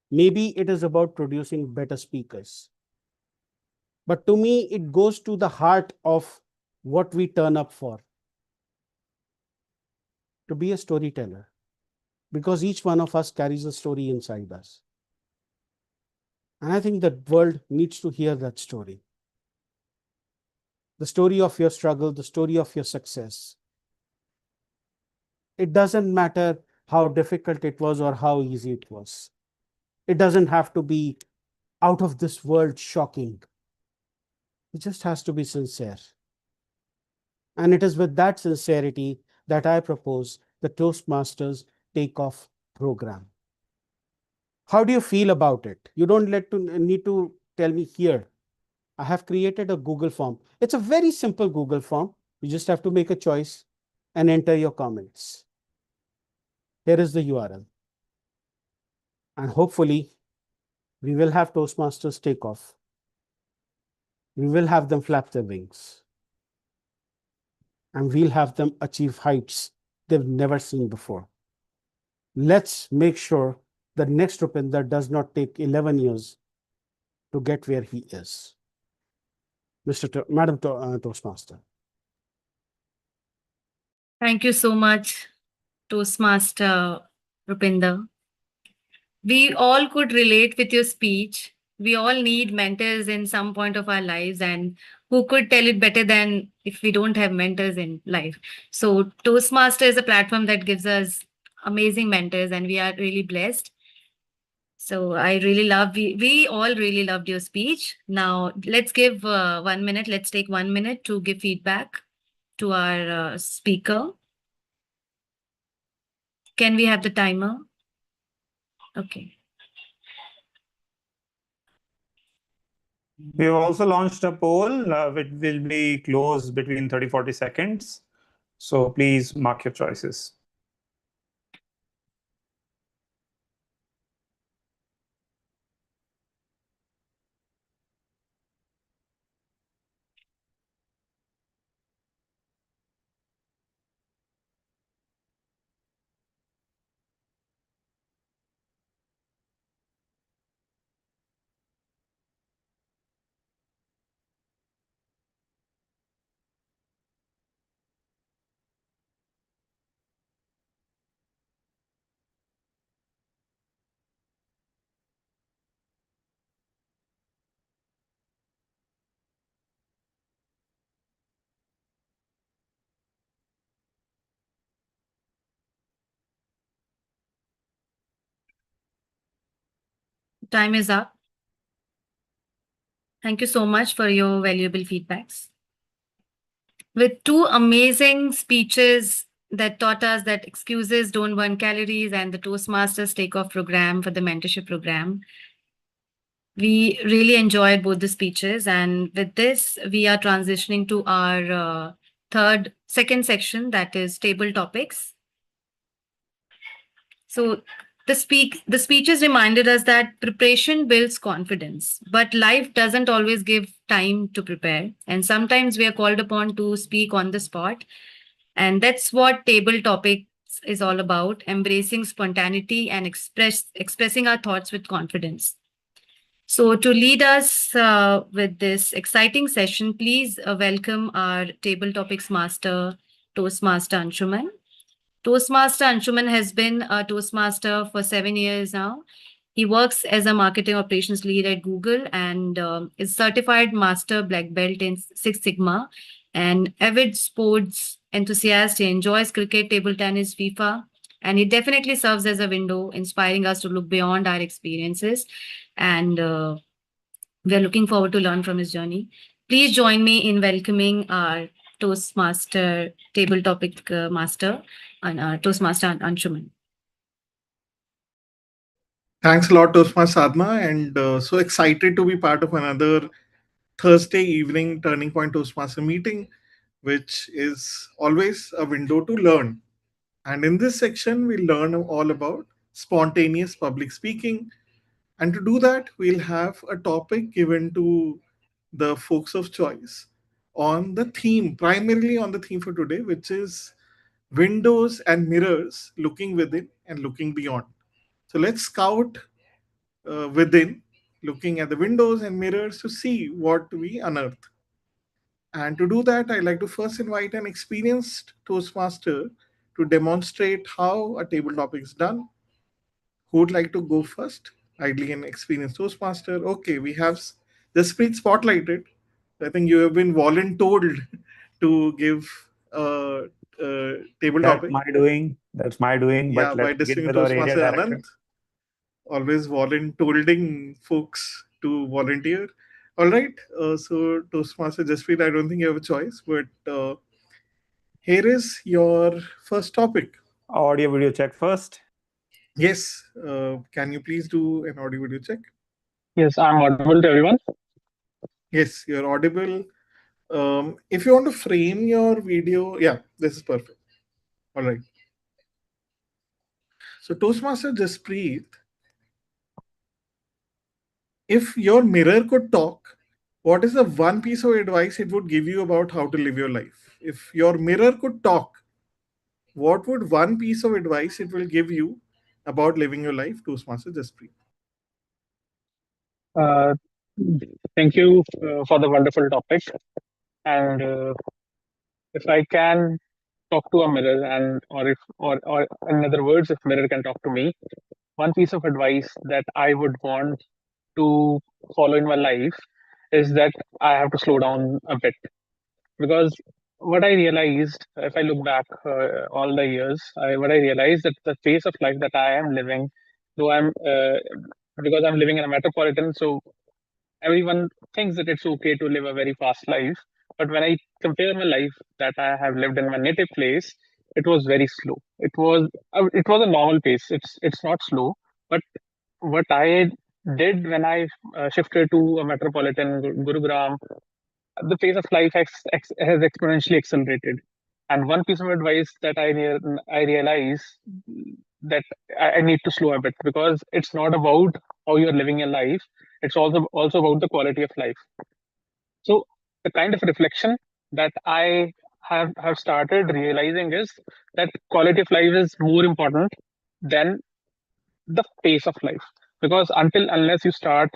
Maybe it is about producing better speakers. But to me, it goes to the heart of what we turn up for. To be a storyteller. Because each one of us carries a story inside us. And I think the world needs to hear that story. The story of your struggle, the story of your success. It doesn't matter how difficult it was or how easy it was. It doesn't have to be out of this world shocking. It just has to be sincere. And it is with that sincerity that I propose the Toastmasters Takeoff program. How do you feel about it? You don't need to tell me here. I have created a Google form. It's a very simple Google form. You just have to make a choice and enter your comments. Here is the URL. And hopefully, we will have Toastmasters Takeoff. We will have them flap their wings. And we'll have them achieve heights they've never seen before. Let's make sure the next Rupinder does not take 11 years to get where he is. Madam Toastmaster. Thank you so much, Toastmaster Rupinder. We all could relate with your speech. We all need mentors in some point of our lives, and who could tell it better than if we don't have mentors in life? So, Toastmaster is a platform that gives us amazing mentors, and we are really blessed. So, we all really loved your speech. Now, let's give 1 minute, let's take 1 minute to give feedback to our speaker. Can we have the timer? Okay. We have also launched a poll which will be closed between 30-40 seconds. So please mark your choices. Time is up. Thank you so much for your valuable feedbacks. With two amazing speeches that taught us that excuses don't burn calories and the Toastmasters Takeoff program for the mentorship program, we really enjoyed both the speeches. And with this, we are transitioning to our second section, that is table topics. So the speeches reminded us that preparation builds confidence, but life doesn't always give time to prepare. And sometimes we are called upon to speak on the spot. And that's what table topics is all about, embracing spontaneity and expressing our thoughts with confidence. So to lead us with this exciting session, please welcome our table topics master, Toastmaster Anshuman. Toastmaster Anshuman has been a Toastmaster for 7 years now. He works as a marketing operations lead at Google and is certified master black belt in Six Sigma, and avid sports enthusiast. He enjoys cricket, table tennis, FIFA, and he definitely serves as a window, inspiring us to look beyond our experiences. And we are looking forward to learn from his journey. Please join me in welcoming our Toastmaster table topic master, Toastmaster Anshuman. Thanks a lot, Toastmaster Sadhma, and so excited to be part of another Thursday evening Turning Point Toastmaster meeting, which is always a window to learn. And in this section, we'll learn all about spontaneous public speaking. And to do that, we'll have a topic given to the folks of choice on the theme, primarily on the theme for today, which is windows and mirrors, looking within and looking beyond. So let's scout within, looking at the windows and mirrors to see what we unearth. And to do that, I'd like to first invite an experienced Toastmaster to demonstrate how a table topic is done. Who would like to go first? Ideally, an experienced Toastmaster. Okay, we have Jaspreet spotlighted. I think you have been voluntold to give a table That's topic. my doing. That's my doing. Yeah, But by let's begin distinguished with our area Toastmaster director. Anant. Always voluntolding folks to volunteer. All right. So Toastmaster Jaspreet, I don't think you have a choice, but here is your first topic. Audio video check first. Yes. Can you please do an audio video check? Yes, I'm audible to everyone. Yes, you're audible. If you want to frame your video, yeah, this is perfect. All right. So Toastmaster Jaspreet, if your mirror could talk, what is the one piece of advice it would give you about how to live your life? If your mirror could talk, what would one piece of advice it will give you about living your life, Toastmaster Jaspreet? Uh, Thank you for the wonderful topic. And if I can talk to a mirror, or in other words, if mirror can talk to me, one piece of advice that I would want to follow in my life is that I have to slow down a bit, because what I realized, if I look back all the years, what I realized that the pace of life that I am living, though because I'm living in a metropolitan, so everyone thinks that it's okay to live a very fast life. But when I compare my life that I have lived in my native place, it was very slow. It was a normal pace. It's not slow, but what I did when I shifted to a metropolitan Gurugram, the pace of life has exponentially accelerated. And one piece of advice that I realize that I need to slow a bit, because it's not about how you're living your life. It's also about the quality of life. So the kind of reflection that I have started realizing is that quality of life is more important than the pace of life, because unless you start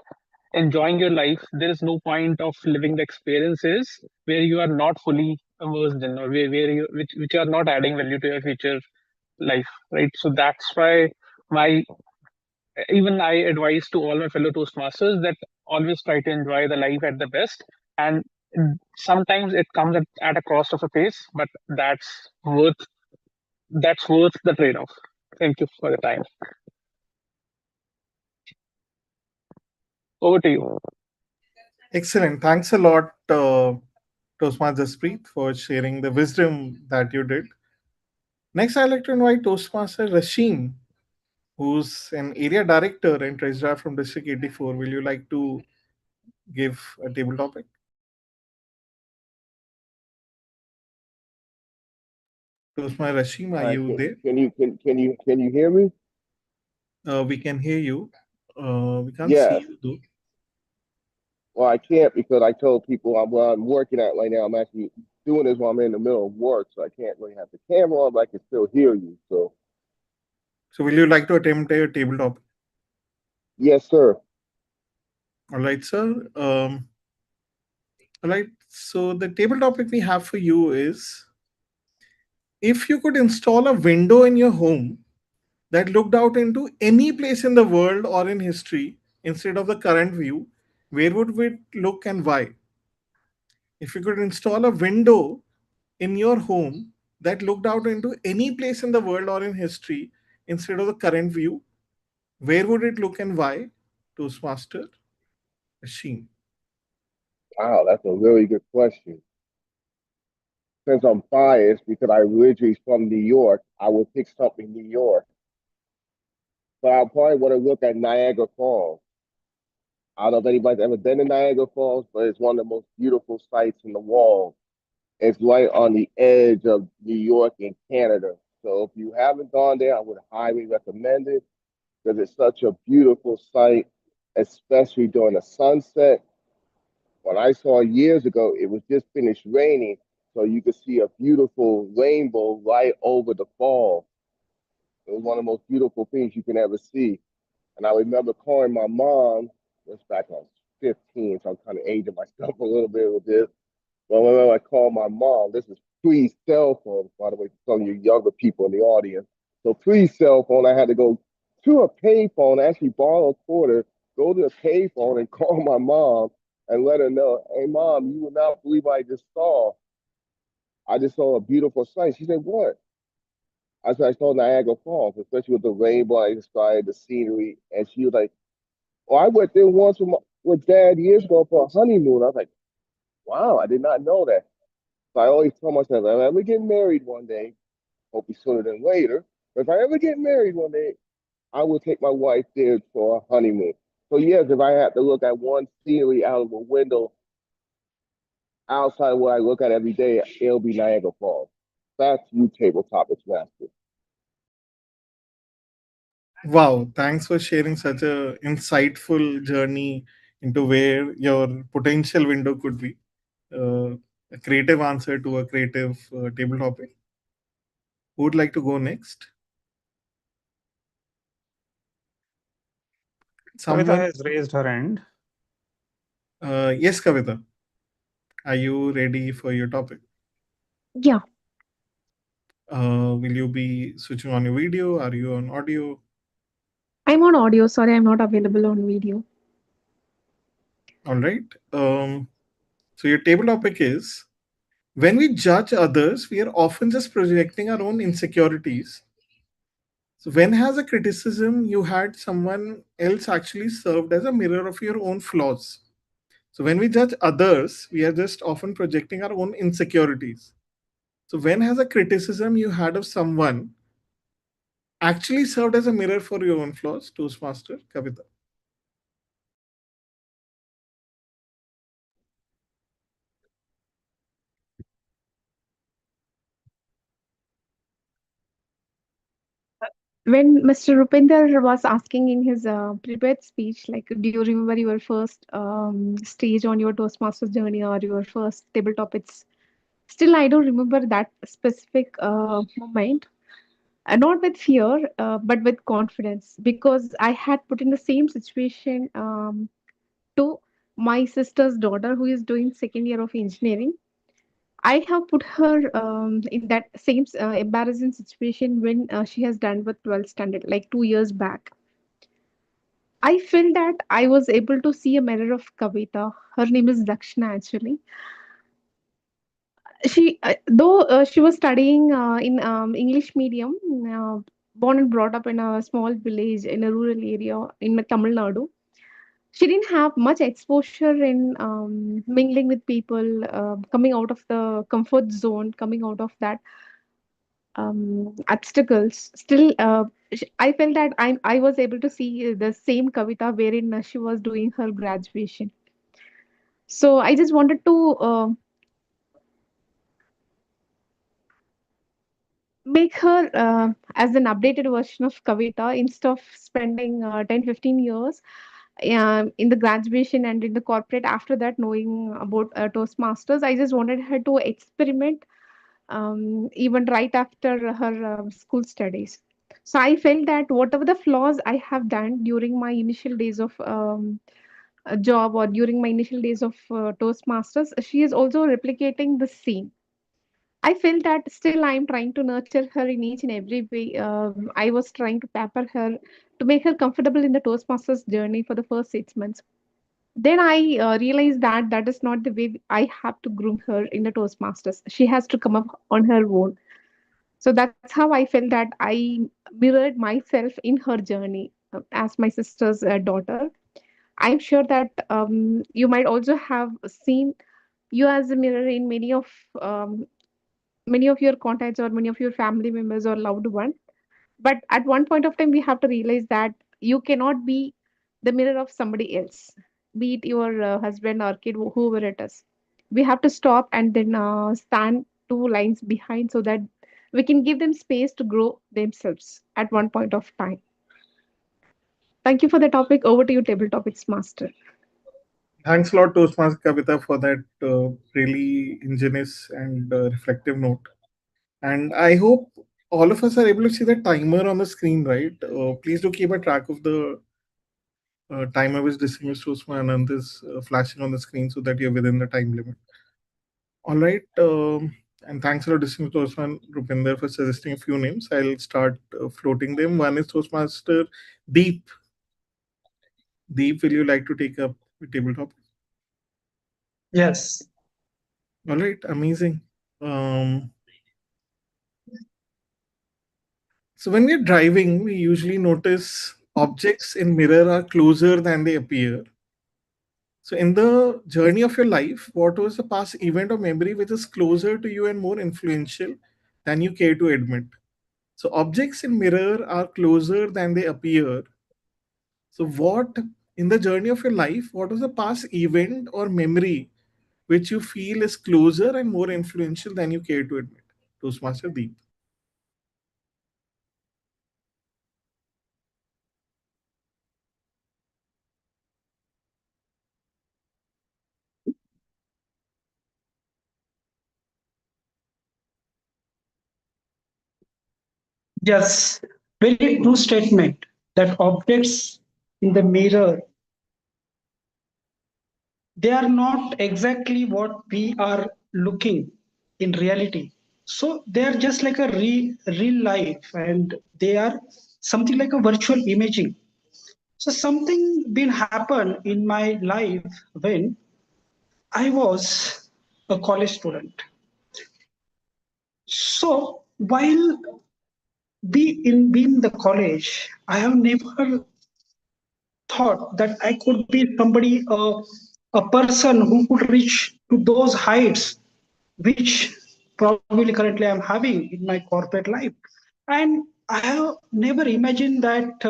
enjoying your life, there is no point of living the experiences where you are not fully immersed in, or which are not adding value to your future life, right? So that's why my even I advise to all my fellow Toastmasters that always try to enjoy the life at the best. And sometimes it comes at a cost of a pace, but that's worth the trade-off. Thank you for the time. Over to you. Excellent. Thanks a lot, Toastmaster Jaspreet, for sharing the wisdom that you did. Next, I'd like to invite Toastmaster Rashim, who's an area director and treasurer from District 84. Will you like to give a table topic? Toastmaster Rashim, are you there? Can you hear me? We can hear you. We can't Yes. see you though. Well, I can't because I told people I'm working at right now. I'm actually doing this while I'm in the middle of work, so I can't really have the camera on, but I can still hear you. So will you like to attempt a table topic? yes, sir. All right, sir. All right. So the table topic we have for you is, if you could install a window in your home that looked out into any place in the world or in history instead of the current view, where would it look and why? If you could install a window in your home that looked out into any place in the world or in history instead of the current view, where would it look and why? Toastmaster Machine. Wow, that's a really good question. Since I'm biased because I originally from New York, I would pick something New York. But I probably want to look at Niagara Falls. I don't know if anybody's ever been to Niagara Falls, but it's one of the most beautiful sights in the world. It's right on the edge of New York and Canada. So if you haven't gone there, I would highly recommend it because it's such a beautiful sight, especially during the sunset. When I saw it years ago, it was just finished raining, so you could see a beautiful rainbow right over the fall. It was one of the most beautiful things you can ever see. And I remember calling my mom, this back when I was 15, so I'm kind of aging myself a little bit with this. But whenever I called my mom, this is pre-cell phone, by the way, for some of you younger people in the audience. So pre-cell phone, I had to go to a payphone, actually borrow a quarter, go to a payphone and call my mom and let her know, hey, mom, you would not believe what I just saw. I just saw a beautiful sight. She said, what? I said, I saw Niagara Falls, especially with the rainbow I described, the scenery. And she was like, oh, I went there once with Dad years ago for a honeymoon. I was like, wow, I did not know that. So I always tell myself, if I ever get married one day, hopefully sooner than later, but if I ever get married one day, I will take my wife there for a honeymoon. So yes, if I had to look at one scenery out of a window outside where I look at every day, it'll be Niagara Falls. That's you, Table Topics Master. Wow, thanks for sharing such a insightful journey into where your potential window could be. A creative answer to a creative table topic. Who would like to go next? Kavita has raised her hand. Yes, Kavita. Are you ready for your topic? Yeah. Will you be switching on your video? Are you on audio? I'm on audio. Sorry, I'm not available on video. All right. So your table topic is, when we judge others, we are often just projecting our own insecurities. So when has a criticism you had someone else actually served as a mirror of your own flaws? So when we judge others, we are just often projecting our own insecurities. So when has a criticism you had of someone actually served as a mirror for your own flaws? Toastmaster Kavita. When Mr. Rupinder was asking in his prepared speech, like, do you remember your first stage on your Toastmasters journey or your first tabletop? It's still, I don't remember that specific moment. Not with fear, but with confidence, because I had put in the same situation to my sister's daughter who is doing second year of engineering. I have put her in that same embarrassing situation when she has done with 12th standard, like 2 years back. I felt that I was able to see a mirror of Kavita. Her name is Dakshina, actually. Though she was studying in English medium, born and brought up in a small village in a rural area in Tamil Nadu. She didn't have much exposure in mingling with people, coming out of the comfort zone, coming out of that obstacles. Still, I felt that I was able to see the same Kavita wherein she was doing her graduation. So I just wanted to make her as an updated version of Kavita instead of spending 10, 15 years in the graduation and in the corporate after that knowing about Toastmasters. I just wanted her to experiment even right after her school studies. So I felt that whatever the flaws I have done during my initial days of a job or during my initial days of Toastmasters, she is also replicating the same. I felt that still I'm trying to nurture her in each and every way. I was trying to pamper her to make her comfortable in the Toastmasters journey for the first 6 months. Then I realized that that is not the way I have to groom her in the Toastmasters. She has to come up on her own. So that's how I felt that I mirrored myself in her journey as my sister's daughter. I'm sure that you might also have seen you as a mirror in many of your contacts or many of your family members or loved one. But at one point of time, we have to realize that you cannot be the mirror of somebody else, be it your husband or kid, whoever it is. We have to stop and then stand two lines behind so that we can give them space to grow themselves at one point of time. Thank you for the topic. Over to you, table topics master. Thanks a lot, Toastmaster Kavita, for that really ingenious and reflective note. And I hope all of us are able to see the timer on the screen, right? Please do keep a track of the timer which distinguished Toastmaster Anand is flashing on the screen so that you're within the time limit. All right. And thanks a lot, distinguished Toastmaster Rupinder, for suggesting a few names. I'll start floating them. One is Toastmaster Deep. Deep, will you like to take up the tabletop? Yes. All right, amazing. So when we're driving, we usually notice objects in mirror are closer than they appear. So in the journey of your life, what was the past event or memory which is closer to you and more influential than you care to admit? So objects in mirror are closer than they appear. So what in the journey of your life, what was the past event or memory which you feel is closer and more influential than you care to admit? Toastmaster Deep. Yes, very true statement that objects in the mirror, they are not exactly what we are looking in reality. So they are just like a real life, and they are something like a virtual imaging. So something been happen in my life when I was a college student. So while being the college, I have never thought that I could be somebody, a person who could reach to those heights, which probably currently I'm having in my corporate life. And I have never imagined that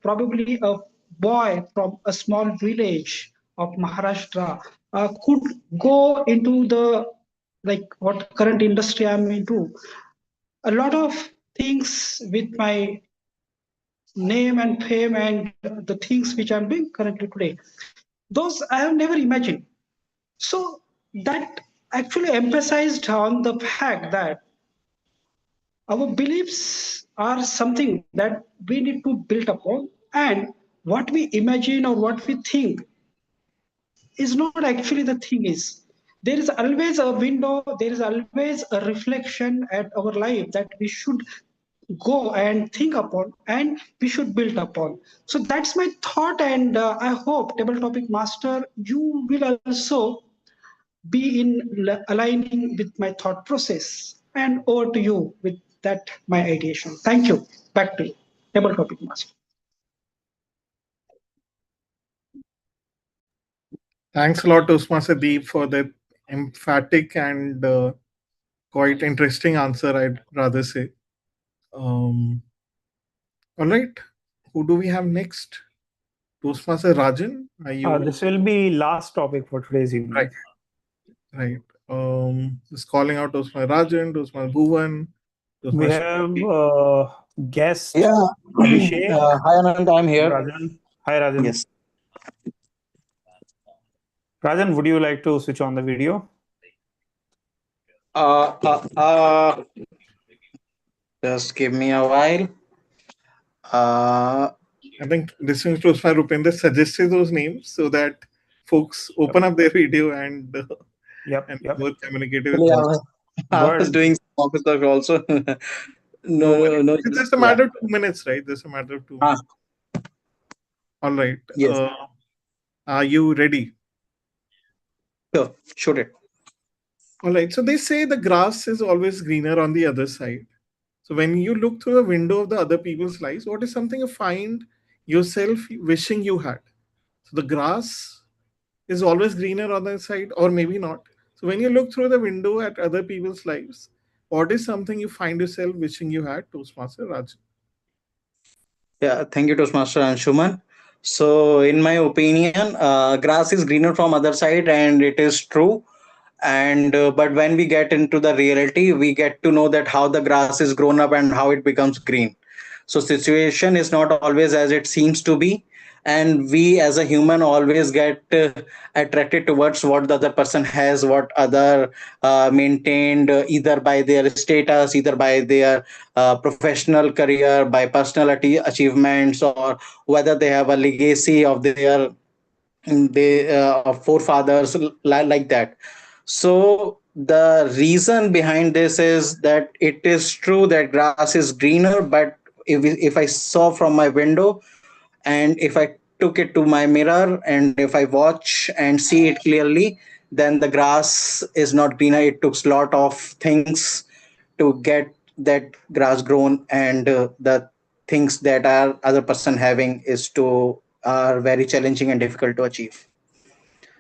probably a boy from a small village of Maharashtra could go into the like what current industry I'm into. A lot of things with my name and fame and the things which I'm doing currently today. Those I have never imagined. So that actually emphasized on the fact that our beliefs are something that we need to build upon, and what we imagine or what we think is not actually the thing is. There is always a window, there is always a reflection at our life that we should go and think upon and we should build upon. So that's my thought, and I hope table topic master you will also be in aligning with my thought process. And over to you with that my ideation. Thank you. Back to you, table topic master. Thanks a lot, Toastmaster Deep, for that emphatic and quite interesting answer, I'd rather say. All right, who do we have next? Toastmaster Rajan, are you? This will be last topic for today's evening. Right. Right. Just calling out Toastmaster Rajan, Toastmaster Bhuvan. We have guest Yeah. Abhishek. Hi, Anand. I'm here. Rajan. Hi, Rajan. Yes. Rajan, would you like to switch on the video? Just give me a while. I think listening to Toastmaster Rupinder suggested those names so that folks open up their video and more communicative with us. I was doing some office work also. no. It's just a matter of 2 minutes, right? Just a matter of 2 minutes. All right. Yes. Are you ready? Sure. Shoot it. All right. So they say the grass is always greener on the other side. So when you look through the window of the other people's lives, what is something you find yourself wishing you had? So the grass is always greener on the other side, or maybe not. So when you look through the window at other people's lives, what is something you find yourself wishing you had, Toastmaster Raj? Yeah, thank you, Toastmaster Anshuman. So, in my opinion, grass is greener from other side, and it is true. And but when we get into the reality, we get to know that how the grass is grown up and how it becomes green. So, situation is not always as it seems to be, and we as a human always get attracted towards what the other person has, what other maintained, either by their status, either by their professional career, by personal achievements, or whether they have a legacy of their forefathers, like that. So the reason behind this is that it is true that grass is greener, but if I saw from my window, and if I took it to my mirror, and if I watch and see it clearly, then the grass is not greener. It took a lot of things to get that grass grown, and the things that our other person having is to are very challenging and difficult to achieve.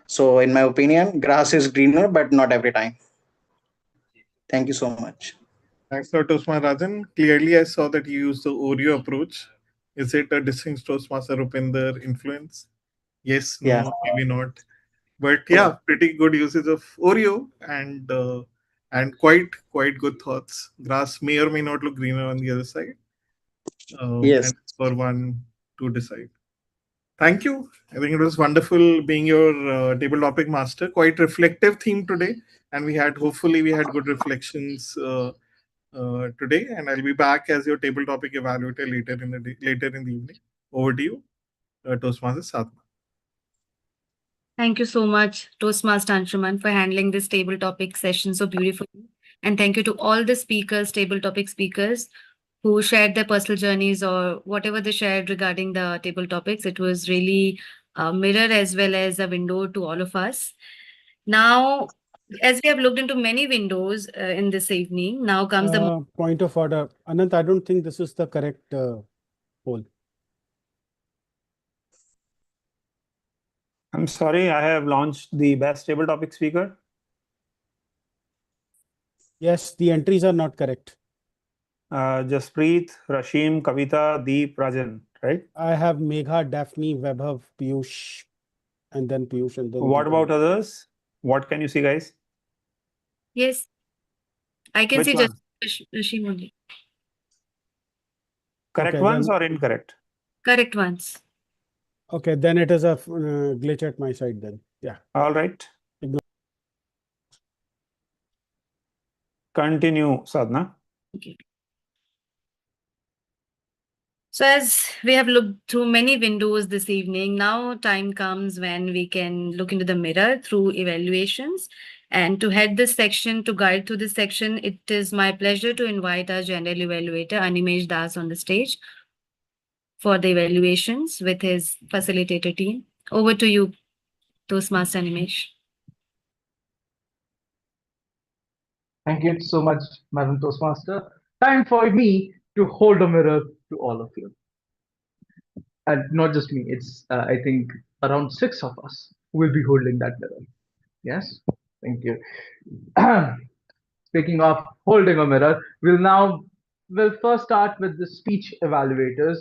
So in my opinion, grass is greener, but not every time. Thank you so much. Thanks a lot, Toastmaster Rajan. Clearly, I saw that you used the Oreo approach. Is it a distinct Toastmaster Rupinder influence? Yes, no, Yeah. maybe not. But yeah, pretty good usage of Oreo and quite good thoughts. Grass may or may not look greener on the other side. Yes. And it's for one to decide. Thank you. I think it was wonderful being your table topic master. Quite reflective theme today, and hopefully we had good reflections today. And I'll be back as your table topic evaluator later in the evening. Over to you, Toastmaster Sadhma. Thank you so much, Toastmaster Anshuman, for handling this table topic session so beautifully. And thank you to all the speakers, table topic speakers, who shared their personal journeys or whatever they shared regarding the table topics. It was really a mirror as well as a window to all of us. Now, as we have looked into many windows in this evening, now comes the Point of order. Anant, I don't think this is the correct poll. I'm sorry, I have launched the best table topic speaker. Yes, the entries are not correct. Jaspreet, Rashim, Kavita, Deep, Rajan, right? I have Megha, Daphne, Vaibhav, Piyush, and then Piyush, and then. What about others? What can you see, guys? Yes, I can Which see one? just Rashim only. Correct Okay, ones then- or incorrect? Correct ones. Okay, then it is a glitch at my side then. Yeah. All right. Continue, Sadhna. Okay. So as we have looked through many windows this evening, now time comes when we can look into the mirror through evaluations. And to head this section, to guide through this section, it is my pleasure to invite our general evaluator, Animesh Das, on the stage for the evaluations with his facilitator team. Over to you, Toastmaster Animesh. Thank you so much, Madam Toastmaster. Time for me to hold a mirror to all of you. And not just me, it's, I think, around 6 of us who will be holding that mirror. Yes? Thank you. Speaking of holding a mirror, we'll first start with the speech evaluators.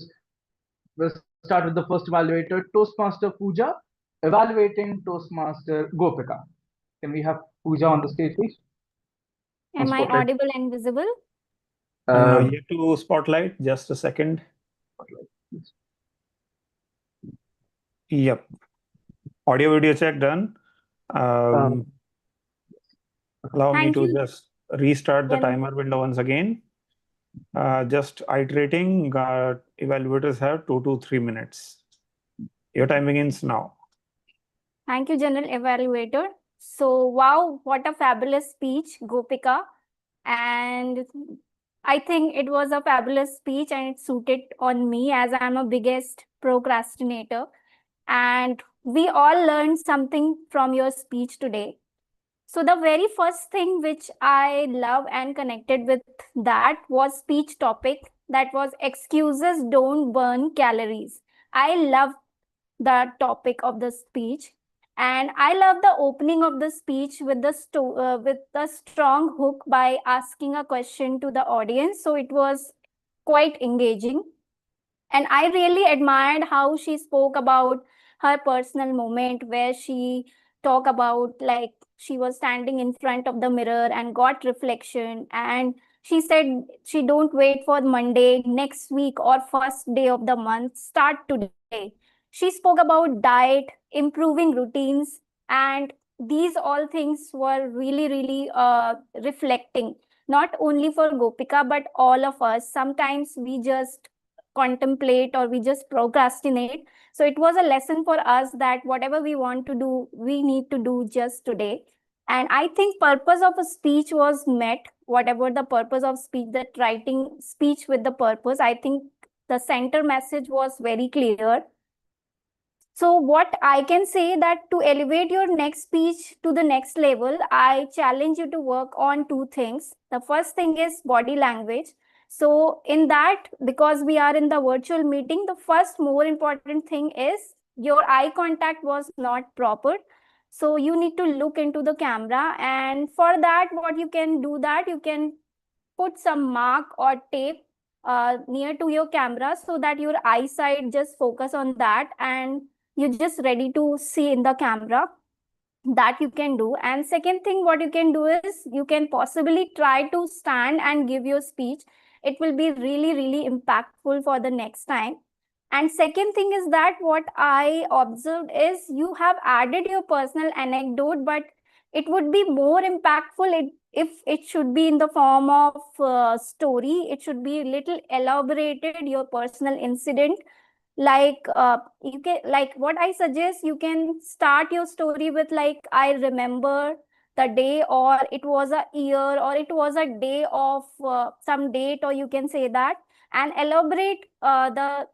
We'll start with the first evaluator, Toastmaster Pooja, evaluating Toastmaster Gopika. Can we have Pooja on the stage, please? Am I audible and visible? Yet to spotlight, just a second. Yep. Audio video check done. Allow me Thank to you. just restart the Then- timer window once again. Just iterating, evaluators have 2 to 3 minutes. Your time begins now. Thank you, General Evaluator. So, wow, what a fabulous speech, Gopika. And I think it was a fabulous speech and it suited on me as I'm a biggest procrastinator. And we all learned something from your speech today. So the very first thing which I love and connected with that was speech topic that was excuses don't burn calories. I love the topic of the speech and I love the opening of the speech with the strong hook by asking a question to the audience. So it was quite engaging. And I really admired how she spoke about her personal moment where she talked about like she was standing in front of the mirror and got reflection. And she said she don't wait for Monday, next week, or first day of the month. Start today. She spoke about diet, improving routines, and these all things were really, really reflecting, not only for Gopika, but all of us. Sometimes we just contemplate or we just procrastinate. So it was a lesson for us that whatever we want to do, we need to do just today. And I think purpose of a speech was met, whatever the purpose of speech, that writing speech with the purpose, I think the center message was very clear. So what I can say that to elevate your next speech to the next level, I challenge you to work on two things. The first thing is body language. So in that, because we are in the virtual meeting, the first more important thing is your eye contact was not proper. So you need to look into the camera. And for that, what you can do that you can put some mark or tape near to your camera so that your eyesight just focus on that and you're just ready to see in the camera. That you can do. And second thing what you can do is you can possibly try to stand and give your speech. It will be really, really impactful for the next time. And second thing is that what I observed is you have added your personal anecdote, but it would be more impactful if it should be in the form of story. It should be a little elaborated, your personal incident. Like you can, like what I suggest, you can start your story with like, I remember the day, or it was a year, or it was a day of some date, or you can say that, and elaborate the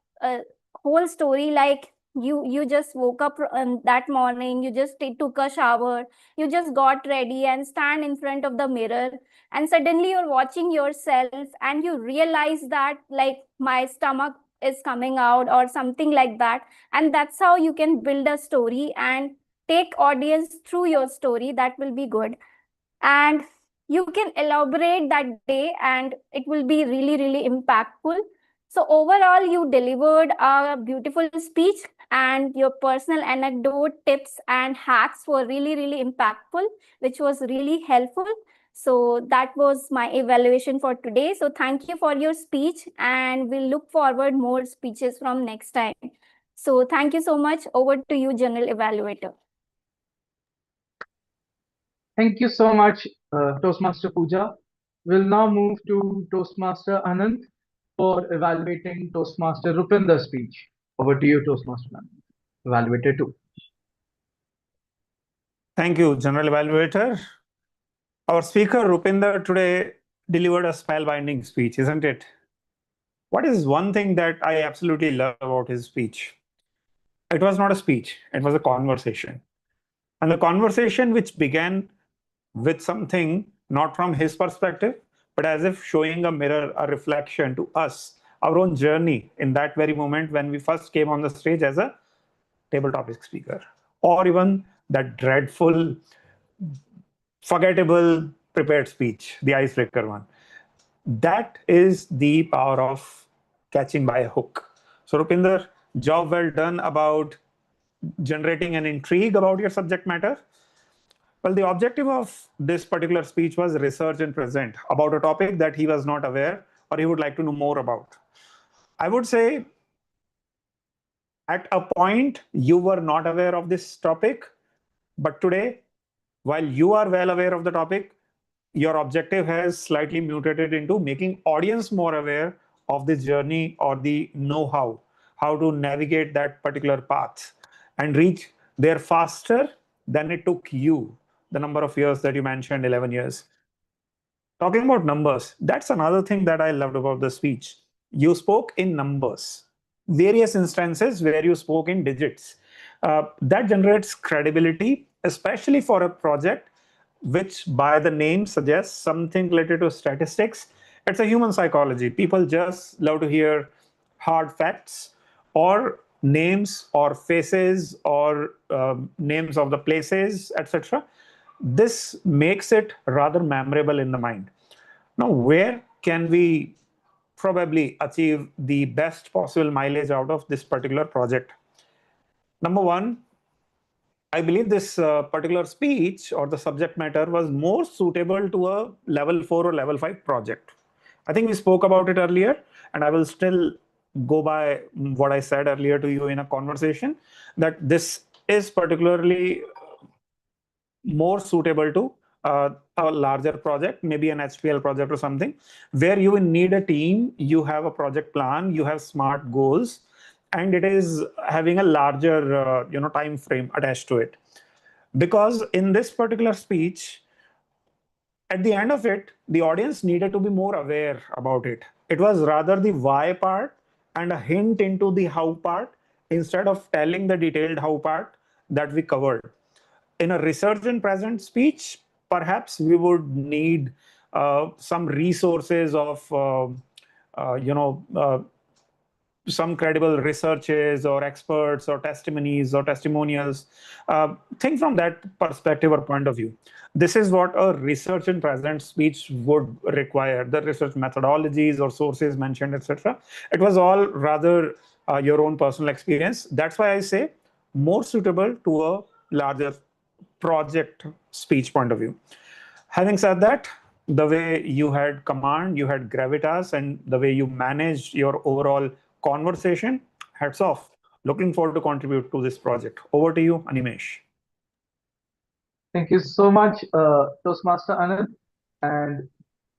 whole story, like you just woke up that morning, you just took a shower, you just got ready and stand in front of the mirror, and suddenly you're watching yourself and you realize that like my stomach is coming out or something like that. And that's how you can build a story and take audience through your story. That will be good. And you can elaborate that day and it will be really, really impactful. So overall, you delivered a beautiful speech, and your personal anecdote, tips and hacks were really, really impactful, which was really helpful. So that was my evaluation for today. So thank you for your speech, and we'll look forward more speeches from next time. So thank you so much. Over to you, General Evaluator. Thank you so much, Toastmaster Pooja. We'll now move to Toastmaster Anand for evaluating Toastmaster Rupinder's speech. Over to you, Toastmaster Anand. Evaluator 2. Thank you, General Evaluator. Our speaker, Rupinder, today delivered a spellbinding speech, isn't it? What is one thing that I absolutely love about his speech? It was not a speech, it was a conversation. And the conversation which began with something not from his perspective, but as if showing a mirror, a reflection to us, our own journey in that very moment when we first came on the stage as a table topic speaker, or even that dreadful, forgettable prepared speech, the icebreaker one. That is the power of catching by a hook. So Rupinder, job well done about generating an intrigue about your subject matter. Well, the objective of this particular speech was research and present about a topic that he was not aware or he would like to know more about. I would say at a point you were not aware of this topic, but today, while you are well aware of the topic, your objective has slightly mutated into making audience more aware of this journey or the know-how, how to navigate that particular path and reach there faster than it took you, the number of years that you mentioned, 11 years. Talking about numbers, that's another thing that I loved about the speech. You spoke in numbers, various instances where you spoke in digits. That generates credibility, especially for a project which by the name suggests something related to statistics. It's a human psychology. People just love to hear hard facts or names or faces or names of the places, etc. This makes it rather memorable in the mind. Now, where can we probably achieve the best possible mileage out of this particular project? Number one, I believe this particular speech or the subject matter was more suitable to a level 4 or level 5 project. I think we spoke about it earlier, and I will still go by what I said earlier to you in a conversation, that this is particularly more suitable to a larger project, maybe an HPL project or something, where you will need a team, you have a project plan, you have smart goals, and it is having a larger time frame attached to it. Because in this particular speech, at the end of it, the audience needed to be more aware about it. It was rather the why part and a hint into the how part instead of telling the detailed how part that we covered. In a research and present speech, perhaps we would need some resources of some credible researches or experts or testimonies or testimonials. Think from that perspective or point of view. This is what a research and present speech would require, the research methodologies or sources mentioned, etc. It was all rather your own personal experience. That's why I say more suitable to a larger project speech point of view. Having said that, the way you had command, you had gravitas, and the way you managed your overall conversation, hats off. Looking forward to contribute to this project. Over to you, Animesh. Thank you so much, Toastmaster Anand. And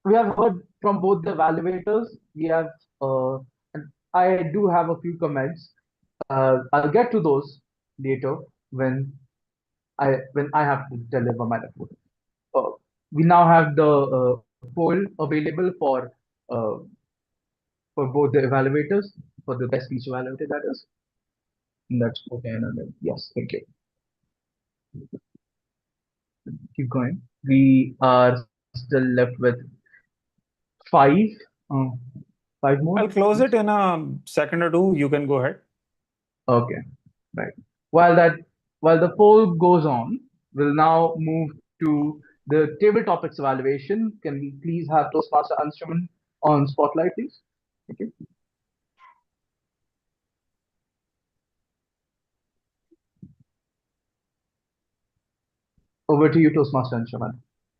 we have heard from both the evaluators. We have, and I do have a few comments. I'll get to those later when I have to deliver my report. we now have the poll available uh, for both the evaluators, for the best speech evaluator, that is. And that's okay. And then, yes, thank you. Keep going. We are still left with five, uh, five more. I'll close it in a second or two. You can go ahead. Okay, right. While the poll goes on, we'll now move to the table topics evaluation. Can we please have Toastmaster Anshuman on spotlight, please? Thank you. Over to you, Toastmaster Anshuman,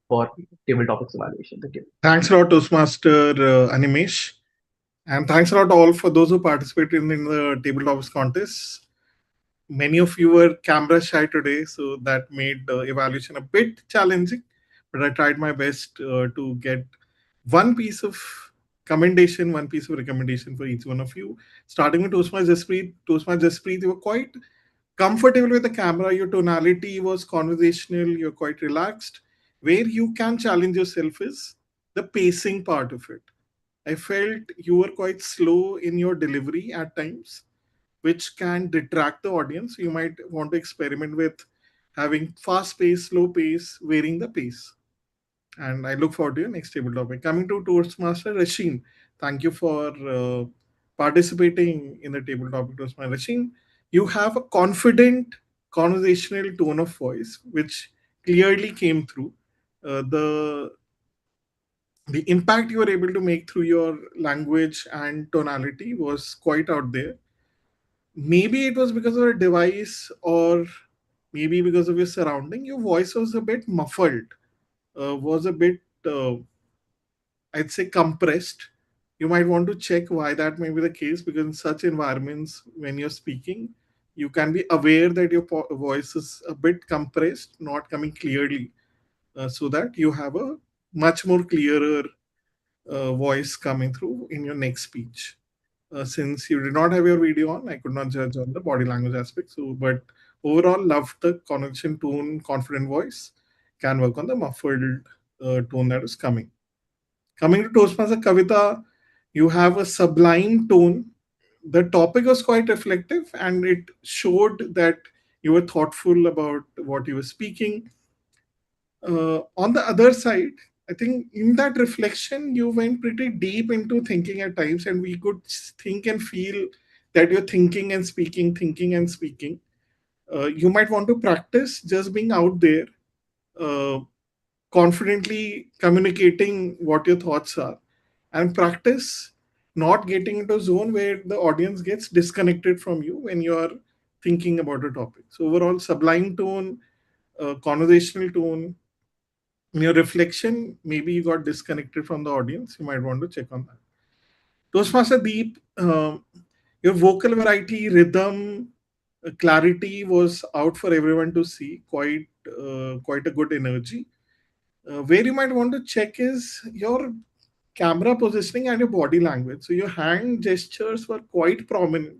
for table topics evaluation. Thank you. Thanks a lot, Toastmaster Animesh. And thanks a lot all for those who participated in the table topics contest. Many of you were camera shy today, so that made the evaluation a bit challenging. But I tried my best to get one piece of commendation, one piece of recommendation for each one of you. Starting with Toastmaster Jasprit, you were quite comfortable with the camera. Your tonality was conversational. You're quite relaxed. Where you can challenge yourself is the pacing part of it. I felt you were quite slow in your delivery at times, which can detract the audience. You might want to experiment with having fast pace, slow pace, varying the pace. And I look forward to your next table topic. Coming to Toastmaster Rasheen, thank you for participating in the table topic, Toastmaster Rasheen. You have a confident conversational tone of voice, which clearly came through. The impact you were able to make through your language and tonality was quite out there. Maybe it was because of a device or maybe because of your surrounding. Your voice was a bit muffled, was a bit, I'd say, compressed. You might want to check why that may be the case, because in such environments, when you're speaking, you can be aware that your voice is a bit compressed, not coming clearly, so that you have a much more clearer voice coming through in your next speech. Since you did not have your video on, I could not judge on the body language aspect. So, but overall, loved the conversation tone, confident voice. Can work on the muffled tone that is coming. Coming to Toastmaster Kavita, you have a sublime tone. The topic was quite reflective, and it showed that you were thoughtful about what you were speaking. On the other side, I think in that reflection, you went pretty deep into thinking at times, and we could think and feel that you're thinking and speaking, thinking and speaking. You might want to practice just being out there, uh, confidently communicating what your thoughts are, and practice not getting into a zone where the audience gets disconnected from you when you are thinking about a topic. So, overall, sublime tone, conversational tone, in your reflection, maybe you got disconnected from the audience. You might want to check on that. Toastmaster Deep, your vocal variety, rhythm, clarity was out for everyone to see. Quite a good energy. Where you might want to check is your camera positioning and your body language. So your hand gestures were quite prominent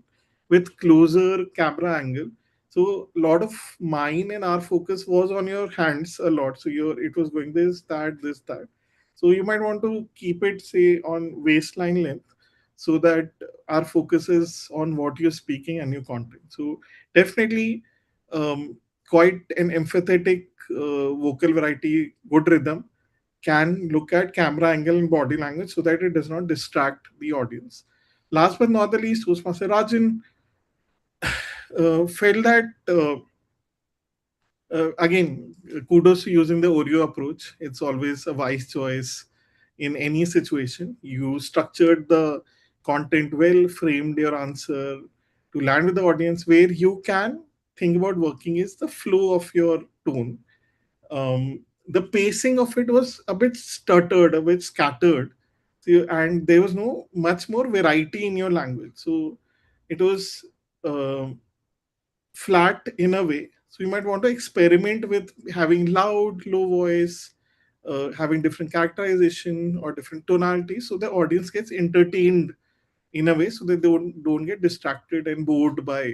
with closer camera angle. So a lot of mine and our focus was on your hands a lot. So your it was going this, that, this, that. So you might want to keep it say on waistline length so that our focus is on what you're speaking and your content. So definitely quite an empathetic vocal variety, good rhythm, can look at camera angle and body language so that it does not distract the audience. Last but not the least, Toastmaster Rajan felt that, again, kudos to using the Oreo approach. It's always a wise choice in any situation. You structured the content well, framed your answer to land with the audience. Where you can think about working is the flow of your tone. The pacing of it was a bit stuttered, a bit scattered, and there was no much more variety in your language. So it was flat in a way. So you might want to experiment with having loud, low voice, having different characterization or different tonality, so the audience gets entertained in a way, so that they don't get distracted and bored by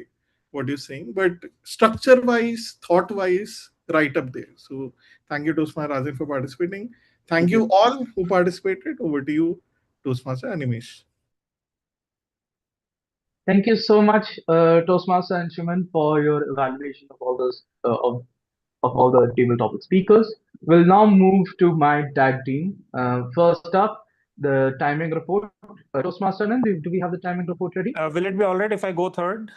what you're saying. But structure wise, thought wise, right up there. So thank you, Toastmaster Rajan, for participating. Thank you all who participated. Over to you, Toastmaster Animesh. Thank you so much, Toastmaster and Shuman, for your evaluation of all those of all the table topic speakers. We'll now move to my tag team. First up, the timing report. Toastmaster Anand, do we have the timing report ready? Will it be all right if I go third?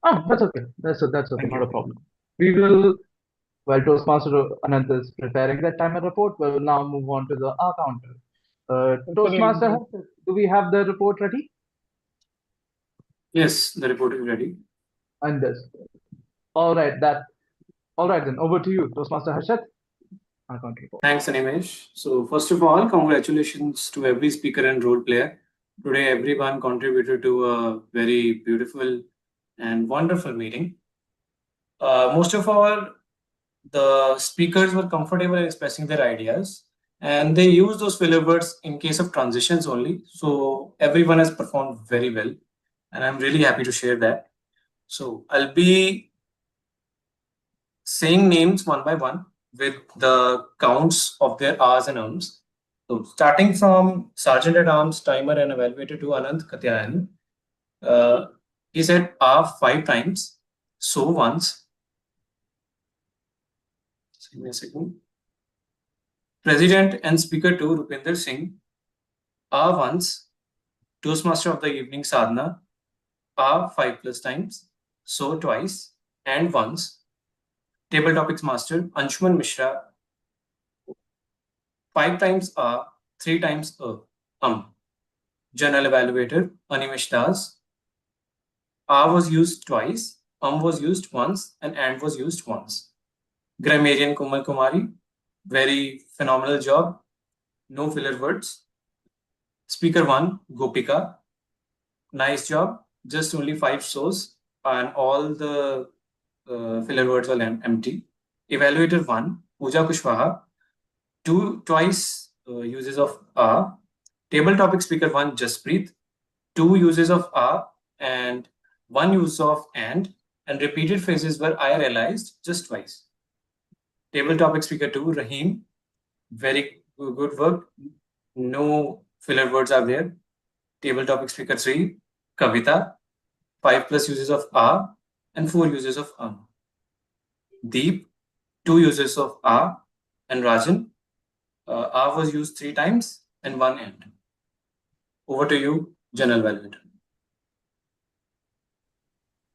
Oh, that's okay. That's okay. Not a problem. We will. While Toastmaster Anand is preparing that timer report, we'll now move on to the R counter. Toastmaster, do we have the report ready? Yes, the report is ready. And this. All right. All right then. Over to you, Toastmaster Harshad. R counter report. Thanks, Animesh. So first of all, congratulations to every speaker and role player. Today, everyone contributed to a very beautiful and wonderful meeting. Most of the speakers were comfortable in expressing their ideas, and they used those filler words in case of transitions only. So everyone has performed very well, and I'm really happy to share that. So I'll be saying names one by one with the counts of their R's and Ms. So starting from Sergeant at Arms, timer and evaluator to Anant Katyayan, he said R 5 times, so once. Give me a second. President and Speaker to Rupinder Singh, R once. Toastmaster of the evening Sadhana, R 5 plus times, so twice, and once. Table Topics Master Anshuman Mishra, 5 times R, 3 times Journal Evaluator Animesh Das, R was used twice, was used once, and was used once. Grammarian Komal Kumari, very phenomenal job, no filler words. Speaker 1, Gopika, nice job, just only 5 shows, and all the filler words were empty. Evaluator 1, Pooja Kushwaha, twice uses of R. Table Topic Speaker 1, Jaspreet, 2 uses of R and 1 use of and repeated phrases were I realized just twice. Table Topic Speaker 2, Rahim, very good work. No filler words are there. Table Topic Speaker 3, Kavita, 5 plus uses of R and 4 uses of Deep, 2 uses of R, and Rajan, R was used 3 times and 1 and. Over to you, General Evaluator.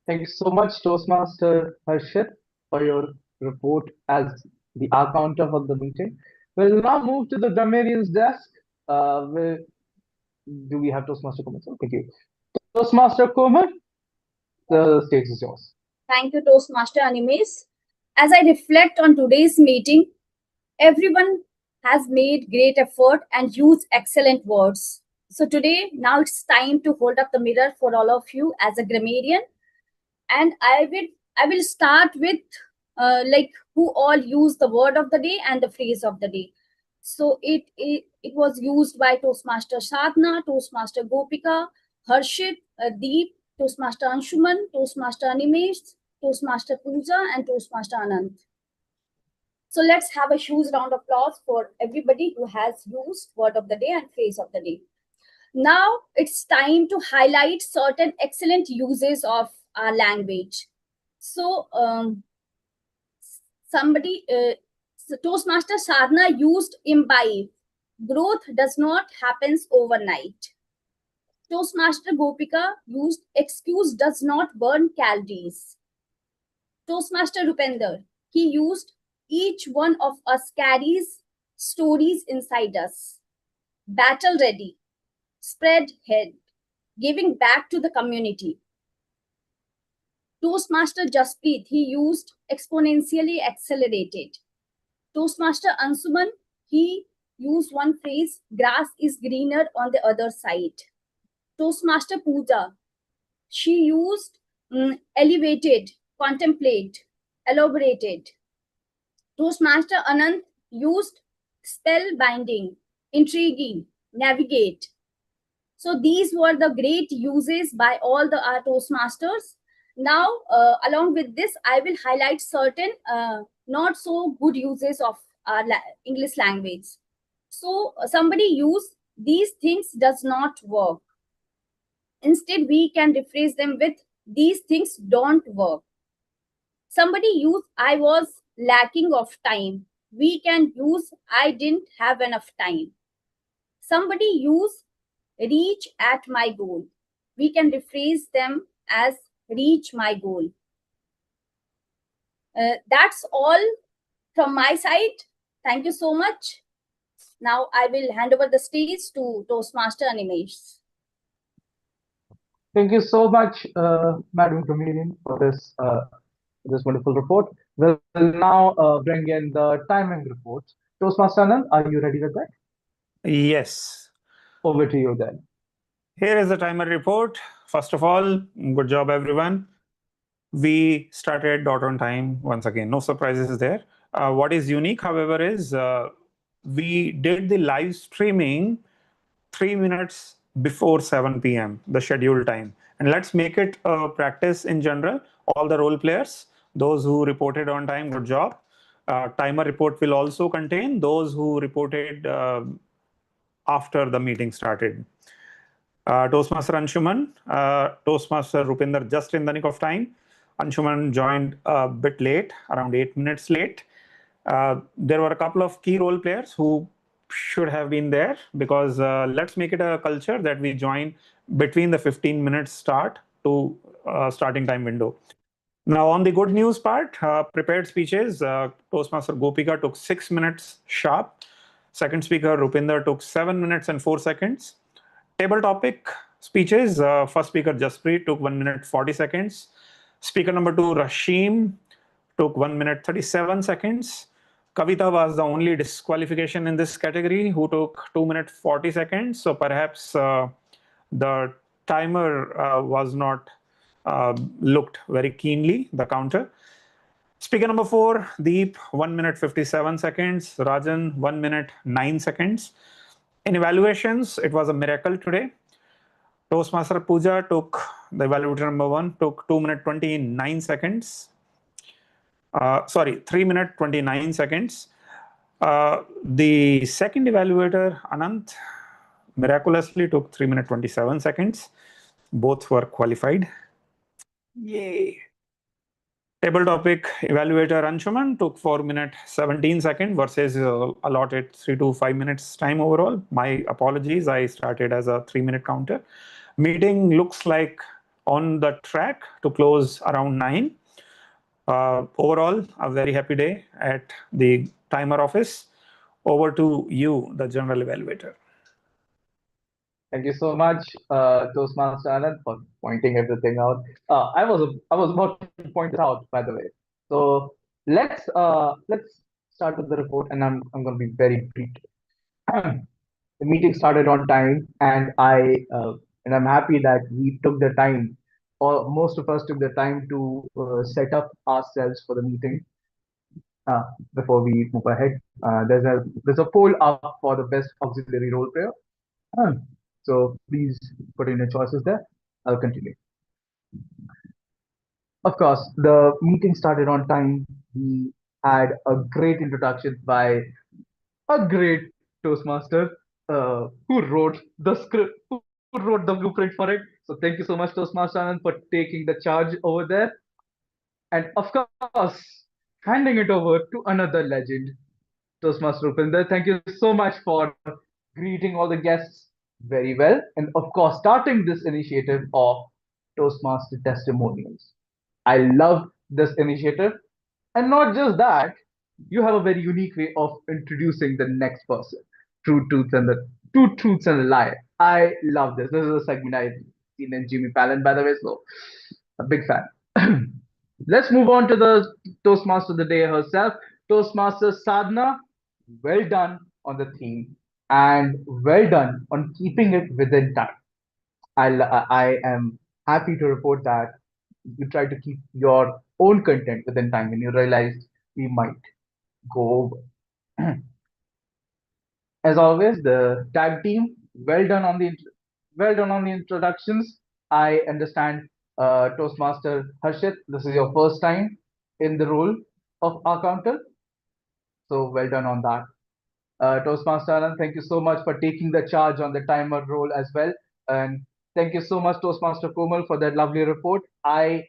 Thank you so much, Toastmaster Harshit, for your report as the R counter of the meeting. We'll now move to the grammarian's desk. Do we have Toastmaster Kumar? Thank you. Toastmaster Kumar, the stage is yours. Thank you, Toastmaster Animesh. As I reflect on today's meeting, everyone has made great effort and used excellent words. So today, now it's time to hold up the mirror for all of you as a grammarian. And I will start with like who all use the word of the day and the phrase of the day. So it was used by Toastmaster Sadhana, Toastmaster Gopika, Harshit, Deep, Toastmaster Anshuman, Toastmaster Animesh, Toastmaster Pooja, and Toastmaster Anand. So let's have a huge round of applause for everybody who has used word of the day and phrase of the day. Now it's time to highlight certain excellent uses of our language. So Toastmaster Sadhana used imbibe. Growth does not happen overnight. Toastmaster Gopika used excuse does not burn calories. Toastmaster Rupinder, he used each one of us carries stories inside us. Battle ready, spread head, giving back to the community. Toastmaster Jaspreet, he used exponentially accelerated. Toastmaster Ansuman, he used one phrase, grass is greener on the other side. Toastmaster Pooja, she used elevated, contemplate, elaborated. Toastmaster Anand used spellbinding, intriguing, navigate. So these were the great uses by all the Toastmasters. Now, along with this, I will highlight certain not so good uses of our English language. So somebody use these things does not work. Instead, we can rephrase them with these things don't work. Somebody use I was lacking of time. We can use I didn't have enough time. Somebody use reach at my goal. We can rephrase them as reach my goal. That's all from my side. Thank you so much. Now I will hand over the stage to Toastmaster Animesh. Thank you so much, Madam Comedian, for this wonderful report. We'll now bring in the timing report. Toastmaster Anand, are you ready with that? Yes. Over to you then. Here is the timer report. First of all, good job, everyone. We started dot on time once again. No surprises there. What is unique, however, is we did the live streaming 3 minutes before 7 p.m., the scheduled time. And let's make it a practice in general. All the role players, those who reported on time, good job. Timer report will also contain those who reported after the meeting started. Toastmaster Anshuman, Toastmaster Rupinder, just in the nick of time. Anshuman joined a bit late, around 8 minutes late. There were a couple of key role players who should have been there, because let's make it a culture that we join between the 15 minutes start to starting time window. Now, on the good news part, prepared speeches, Toastmaster Gopika took 6 minutes sharp. Second speaker Rupinder took 7 minutes and 4 seconds. Table topic speeches, first speaker Jaspreet took 1 minute 40 seconds. Speaker number 2 Rashim took 1 minute 37 seconds. Kavita was the only disqualification in this category, who took 2 minutes 40 seconds. So perhaps the timer was not looked very keenly, the counter. Speaker number 4, Deep, 1 minute 57 seconds. Rajan, 1 minute 9 seconds. In evaluations, it was a miracle today. Toastmaster Pooja took, the evaluator number 1, took 2 minute 29 seconds. Sorry, 3 minute 29 seconds. The second evaluator, Anant, miraculously took 3 minute 27 seconds. Both were qualified. Yay. Table topic evaluator Anshuman took 4 minute 17 second versus allotted 3 to 5 minutes time overall. My apologies, I started as a 3 minute counter. Meeting looks like on the track to close around 9. Overall, a very happy day at the timer office. Over to you, the general evaluator. Thank you so much, Toastmaster Anand, for pointing everything out. I was about to point this out, by the way. So let's start with the report, and I'm going to be very brief. The meeting started on time, and I'm happy that we took the time, or most of us took the time to set up ourselves for the meeting before we move ahead. There's a poll up for the best auxiliary role player. So please put in your choices there. I'll continue. Of course, the meeting started on time. We had a great introduction by a great Toastmaster who wrote the script, who wrote the blueprint for it. So thank you so much, Toastmaster Anand, for taking the charge over there. And of course, handing it over to another legend, Toastmaster Rupinder. Thank you so much for greeting all the guests very well. And of course, starting this initiative of Toastmaster testimonials. I love this initiative. And not just that, you have a very unique way of introducing the next person. Two truths and a lie. I love this. This is a segment I've seen in Jimmy Fallon, by the way, so a big fan. Let's move on to the Toastmaster of the day herself, Toastmaster Sadhna. Well done on the theme and well done on keeping it within time. I am happy to report that you try to keep your own content within time and you realized we might go over. As always, the tag team, well done on the introductions. I understand, Toastmaster Harshit, this is your first time in the role. of our counter. So well done on that. Toastmaster Anand, thank you so much for taking the charge on the timer role as well. And thank you so much, Toastmaster Komal, for that lovely report. Uh,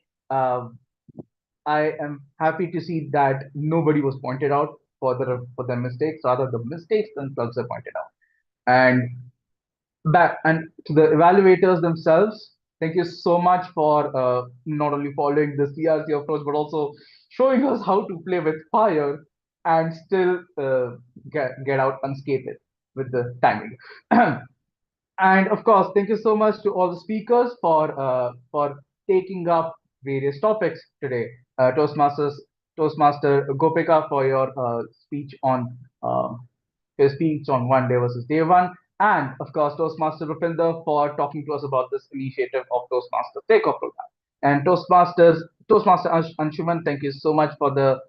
I am happy to see that nobody was pointed out for their mistakes. Rather, the mistakes themselves are pointed out. And back and to the evaluators themselves, thank you so much for not only following the CRC approach but also showing us how to play with fire and still get out unscathed with the timing. And of course, thank you so much to all the speakers for taking up various topics today. Toastmaster Gopika for your speech on his speech on one day versus day one. And of course, Toastmaster Rupinder for talking to us about this initiative of Toastmaster Takeoff Program. And Toastmaster Anshuman, thank you so much for the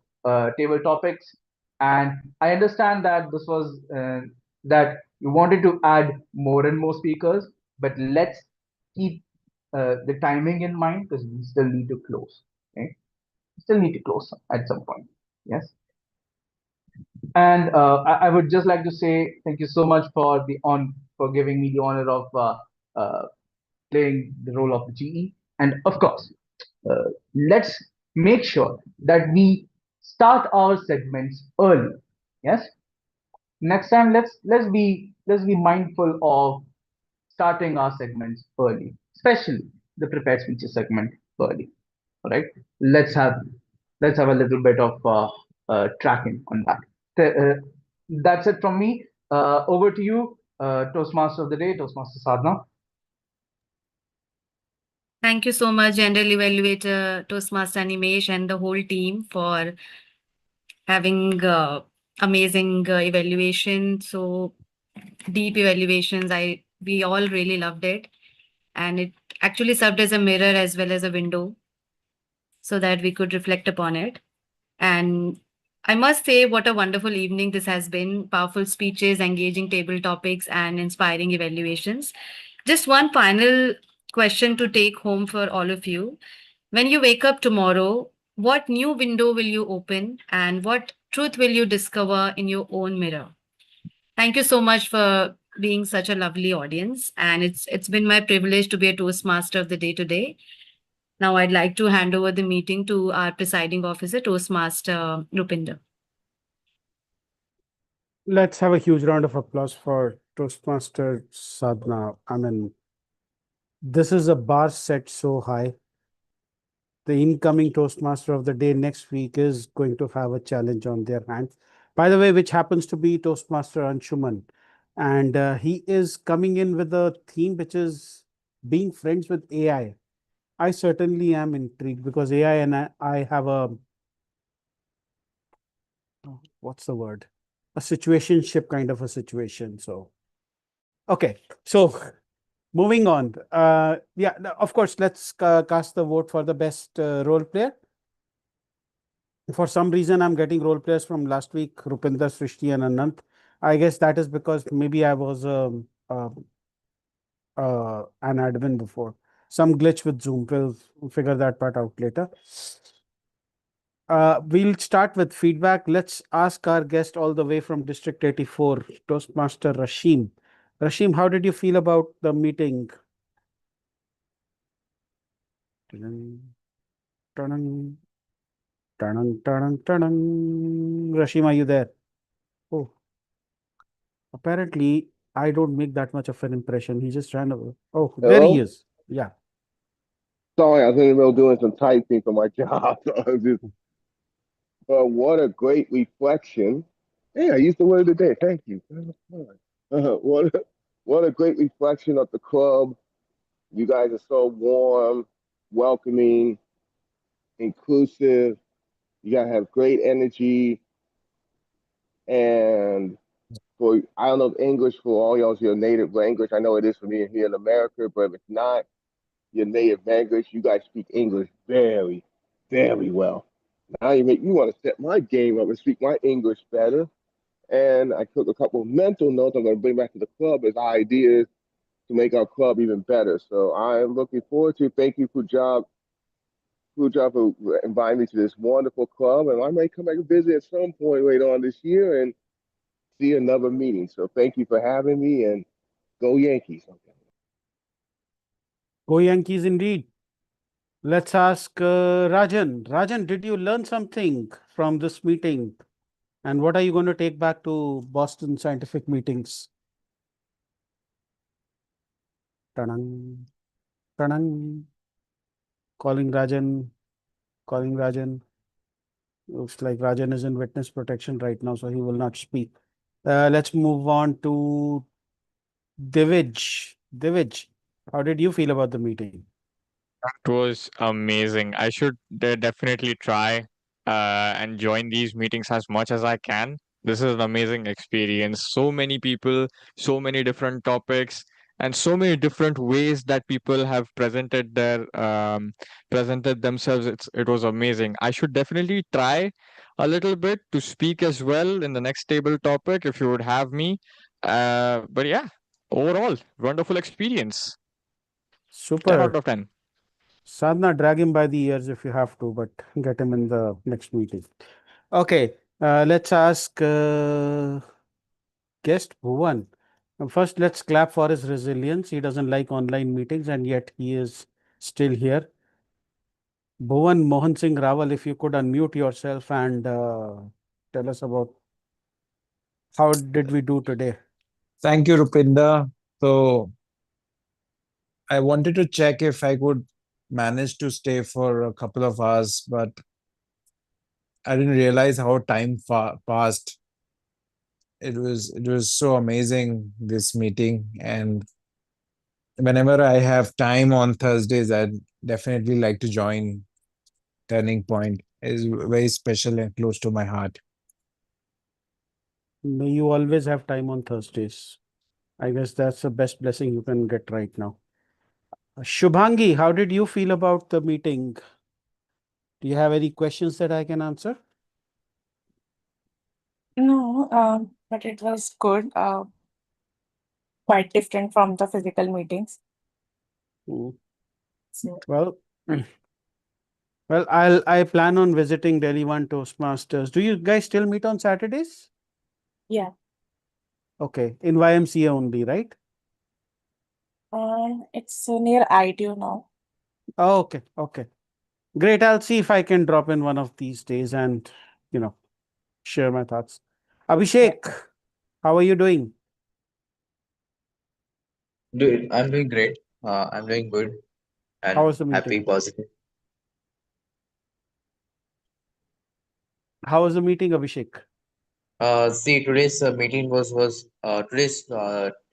table topics. And I understand that this was that you wanted to add more and more speakers, but let's keep the timing in mind because we still need to close. Okay? Still need to close at some point. Yes. And I would just like to say thank you so much for giving me the honor of playing the role of the GE. And of course, let's make sure that we start our segments early. Yes. Next time, let's be mindful of starting our segments early, especially the prepared speeches segment early. All right. Let's have let's have a little bit of tracking on that. That's it from me. Over to you, Toastmaster of the day, Toastmaster Sadhna. Thank you so much, General Evaluator, Toastmaster Animesh, and the whole team for having amazing evaluation. So deep evaluations. We all really loved it, and it actually served as a mirror as well as a window, so that we could reflect upon it. And I must say, what a wonderful evening this has been. Powerful speeches, engaging table topics, and inspiring evaluations. Just one final question to take home for all of you. When you wake up tomorrow, what new window will you open and what truth will you discover in your own mirror? Thank you so much for being such a lovely audience. And it's been my privilege to be a Toastmaster of the day today. Now I'd like to hand over the meeting to our presiding officer, Toastmaster Rupinder. Let's have a huge round of applause for Toastmaster Sadhna. I mean, this is a bar set so high. The incoming Toastmaster of the day next week is going to have a challenge on their hands. By the way, which happens to be Toastmaster Anshuman. And he is coming in with a theme which is being friends with AI. I certainly am intrigued because AI and I have what's the word? A situationship kind of a situation. So, okay. So moving on. Yeah, of course, let's cast the vote for the best role player. For some reason, I'm getting role players from last week, Rupinder, Srishti, and Anant. I guess that is because maybe I was an admin before. Some glitch with Zoom. We'll figure that part out later. We'll start with feedback. Let's ask our guest all the way from District 84, Toastmaster Rashim. Rashim, how did you feel about the meeting? Rashim, are you there? Oh, apparently I don't make that much of an impression. He just ran away. Oh, there he Hello? is. Yeah. Sorry, I was in the middle doing some typing for my job. But what a great reflection. Hey, I used the word of the day. Thank you. What a great reflection of the club. You guys are so warm, welcoming, inclusive. You guys have great energy. And for I don't know if English for all y'all is your native language. I know it is for me here in America, but if it's not your native language, you guys speak English very, very well. Now you make me want to set my game up and speak my English better. And I took a couple of mental notes I'm going to bring back to the club as ideas to make our club even better. So I'm looking forward to it. Thank you, Pujab, cool job for inviting me to this wonderful club, and I may come back and visit at some point later on this year and see another meeting. So thank you for having me, and go Yankees. Go Yankees indeed. Let's ask Rajan. Rajan, did you learn something from this meeting? And what are you going to take back to Boston Scientific meetings? Tanang, tanang. Calling Rajan, calling Rajan. Looks like Rajan is in witness protection right now, so he will not speak. Let's move on to Divij. Divij, how did you feel about the meeting? It was amazing. I should definitely try and join these meetings as much as I can. This is an amazing experience. So many people, so many different topics, and so many different ways that people have presented themselves. It was amazing. I should definitely try a little bit to speak as well in the next table topic if you would have me. But yeah, overall, wonderful experience. 10 out Super. of 10. Sadhna, drag him by the ears if you have to, but get him in the next meeting. Okay, let's ask guest Bhuvan. First, let's clap for his resilience. He doesn't like online meetings, and yet he is still here. Bhuvan Mohan Singh Rawal, if you could unmute yourself and tell us about how did we do today? Thank you, Rupinder. So I wanted to check if I could manage to stay for a couple of hours, but I didn't realize how time passed. It was so amazing, this meeting, and whenever I have time on Thursdays, I'd definitely like to join. Turning Point is very special and close to my heart. May you always have time on Thursdays. I guess that's the best blessing you can get right now. Shubhangi, how did you feel about the meeting? Do you have any questions that I can answer? No, but it was good. Quite different from the physical meetings. Mm. So, Well, well, I plan on visiting Delhi One Toastmasters. Do you guys still meet on Saturdays? yeah. Okay, in YMCA only, right? It's near ITU now. Oh, okay, okay. Great. I'll see if I can drop in one of these days and, share my thoughts. Abhishek, how are you doing? I'm doing great. I'm doing good How and was the happy, meeting? positive. How was the meeting, Abhishek? See, today's meeting was today's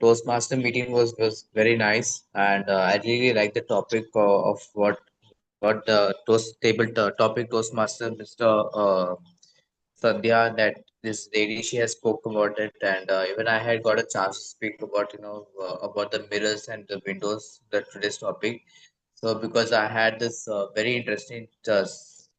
Toastmaster meeting was very nice, and I really like the topic of what the topic Toastmaster Mr. Sandhya, that this lady she has spoke about it, and even I had got a chance to speak about about the mirrors and the windows, that today's topic. So because I had this very interesting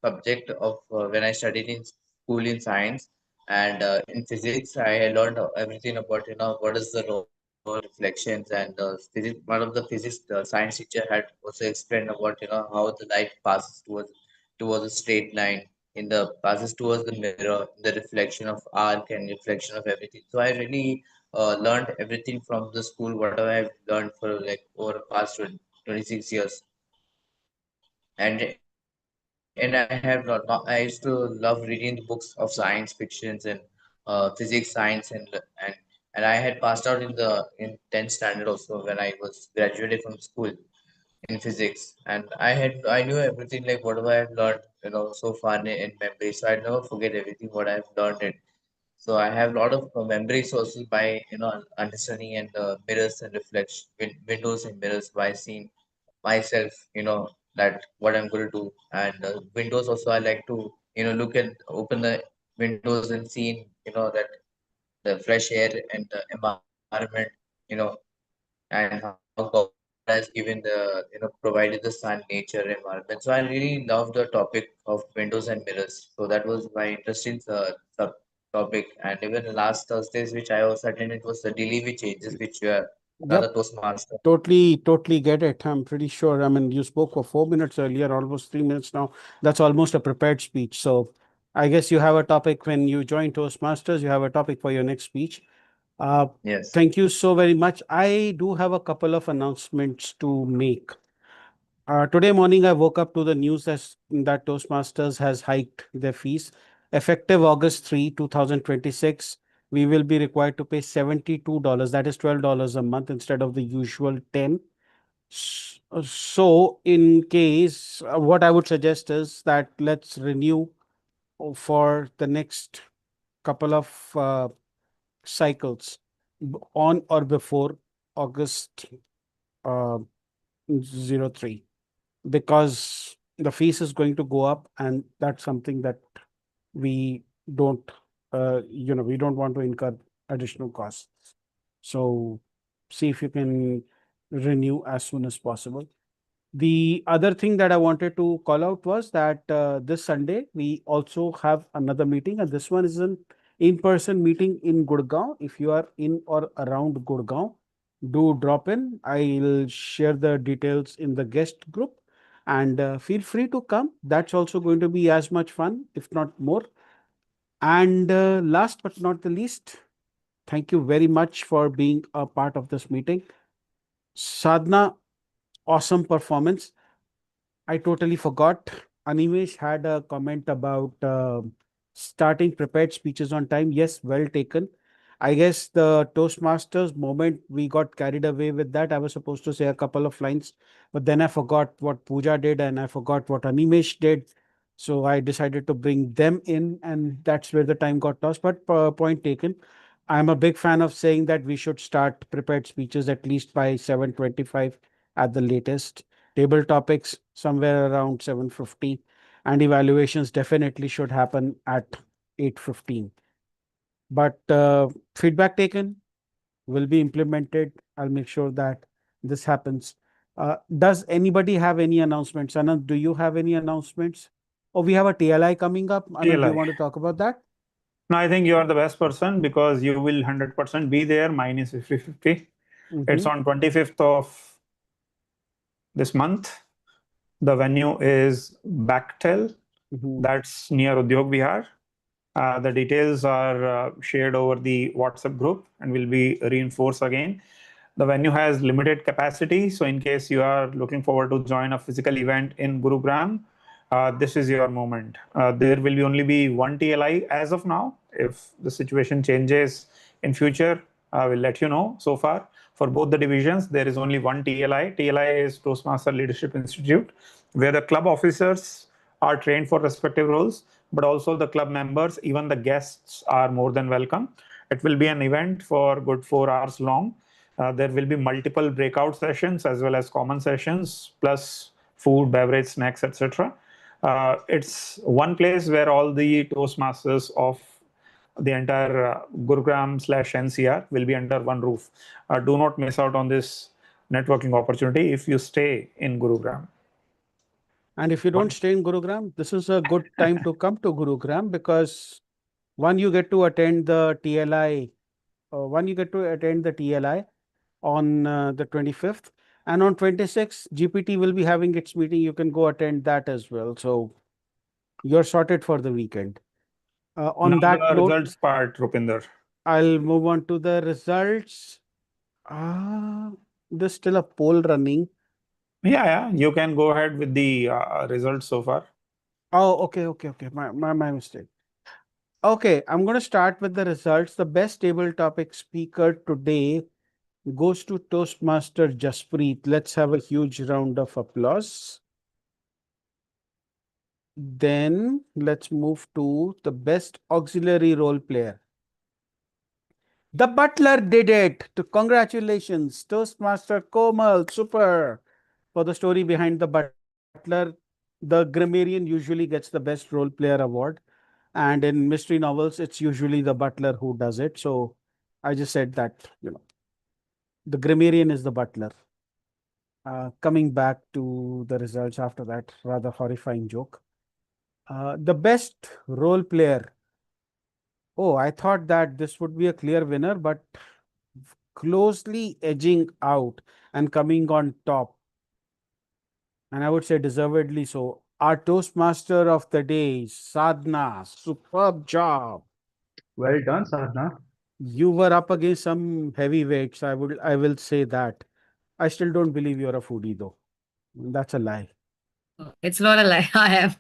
subject of when I studied in school in science, and in physics I learned everything about what is the role of reflections, and physics, one of the physics science teacher had also explained about how the light passes towards a straight line in the passes towards the mirror, the reflection of arc and reflection of everything. So I really learned everything from the school, whatever I've learned for like over the past 26 years. And I have not, I used to love reading the books of science fictions and physics, science, and I had passed out in 10th standard also when I was graduated from school in physics, and I knew everything like whatever I've learned so far in memory, so I never forget everything what I've learned it. So I have a lot of memory sources by understanding and mirrors and reflection windows and mirrors by seeing myself, that what I'm going to do. And windows also, I like to, look at, open the windows and see, that the fresh air and the environment, you know, and how God has given provided the sun, nature, environment. So I really love the topic of windows and mirrors. So that was my interesting sub topic. And even last Thursdays, which I also attended, was the daily changes, which another Toastmaster. Totally get it. I'm pretty sure. I mean, you spoke for 4 minutes earlier, almost 3 minutes now. That's almost a prepared speech. So I guess you have a topic when you join Toastmasters, you have a topic for your next speech. Yes. Thank you so very much. I do have a couple of announcements to make. Today morning, I woke up to the news that Toastmasters has hiked their fees. Effective August 3, 2026, we will be required to pay $72. That is $12 a month instead of the usual 10. So in case, what I would suggest is that let's renew for the next couple of cycles on or before August uh, 03, because the fees is going to go up, and that's something that we don't, we don't want to incur additional costs. So see if you can renew as soon as possible. The other thing that I wanted to call out was that this Sunday we also have another meeting, and this one is an in-person meeting in Gurgaon. If you are in or around Gurgaon, do drop in. I'll share the details in the guest group, and feel free to come. That's also going to be as much fun, if not more. And last but not the least, thank you very much for being a part of this meeting. Sadhna, awesome performance. I totally forgot. Animesh had a comment about starting prepared speeches on time. Yes, well taken. I guess the Toastmasters moment we got carried away with that. I was supposed to say a couple of lines, but then I forgot what Pooja did and I forgot what Animesh did. So I decided to bring them in, and that's where the time got lost. But point taken. I'm a big fan of saying that we should start prepared speeches at least by 7:25 at the latest. Table topics somewhere around 7:50, and evaluations definitely should happen at 8:15. But feedback taken will be implemented. I'll make sure that this happens. Does anybody have any announcements? Anand, do you have any announcements? Oh, we have a TLI coming up. Anand, do you TLI. want to talk about that? No, I think you are the best person because you will 100% be there. Mine is 50-50. It's on 25th of this month. The venue is Bactel. That's near Udyog Vihar. The details are shared over the WhatsApp group and will be reinforced again. The venue has limited capacity, so in case you are looking forward to join a physical event in Gurugram, this is your moment. There will only be one TLI as of now. If the situation changes in future, I will let you know. So far, for both the divisions, there is only one TLI. TLI is Toastmaster Leadership Institute, where the club officers are trained for respective roles, but also the club members, even the guests are more than welcome. It will be an event for good 4 hours long. There will be multiple breakout sessions as well as common sessions, plus food, beverage, snacks, etc. It's one place where all the Toastmasters of the entire Gurugram/NCR will be under one roof. Do not miss out on this networking opportunity if you stay in Gurugram. And if you don't stay in Gurugram, this is a good time to come to Gurugram, because one, you get to attend the TLI. You get to attend the TLI on the 25th, and on 26th, GPT will be having its meeting. You can go attend that as well. So you're sorted for the weekend. On Now that the note, results part, Rupinder. I'll move on to the results. There's still a poll running. Yeah, you can go ahead with the results so far. Oh, okay. My mistake. Okay, I'm going to start with the results. The best table topic speaker today goes to Toastmaster Jaspreet. Let's have a huge round of applause. Then let's move to the best auxiliary role player. The butler did it. Congratulations, Toastmaster Komal. Super. For the story behind the butler, the grammarian usually gets the best role player award. And in mystery novels, it's usually the butler who does it. So I just said that, the grammarian is the butler. Coming back to the results after that rather horrifying joke. The best role player. Oh, I thought that this would be a clear winner, but closely edging out and coming on top, and I would say deservedly so, our Toastmaster of the day, Sadhna. Superb job. Well done, Sadhna. You were up against some heavyweights. I will say that. I still don't believe you're a foodie though. That's a lie. It's not a lie. I am.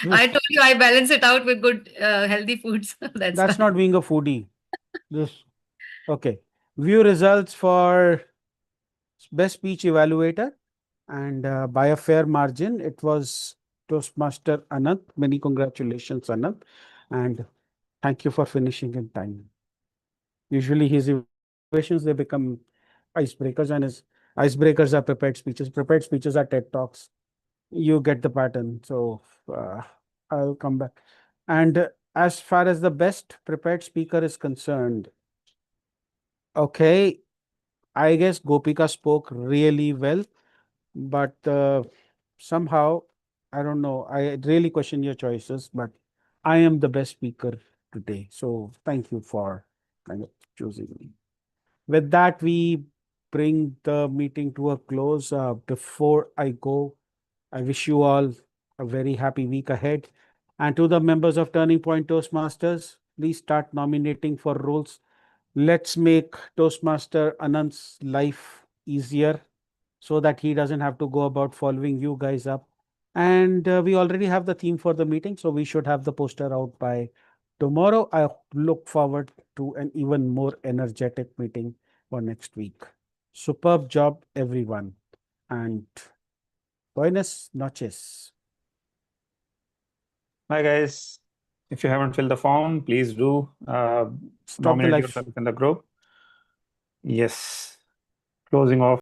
I told you I balance it out with good, healthy foods. That's That's why. not being a foodie. This okay. View results for best speech evaluator, and by a fair margin, it was Toastmaster Anant. Many congratulations, Anant, and thank you for finishing in time. Usually, his evaluations they become icebreakers, and his icebreakers are prepared speeches. Prepared speeches are TED talks. You get the pattern. So I'll come back. And as far as the best prepared speaker is concerned, okay, I guess Gopika spoke really well, but somehow, I don't know, I really question your choices, but I am the best speaker today. So thank you for kind of choosing me. With that, we bring the meeting to a close. Before I go, I wish you all a very happy week ahead. And to the members of Turning Point Toastmasters, please start nominating for roles. Let's make Toastmaster Anand's life easier so that he doesn't have to go about following you guys up. And we already have the theme for the meeting, so we should have the poster out by tomorrow. I look forward to an even more energetic meeting for next week. Superb job, everyone. And buenas noches. Bye, guys. If you haven't filled the form, please do Stop the nominate live. yourself in the group. Yes. Closing off.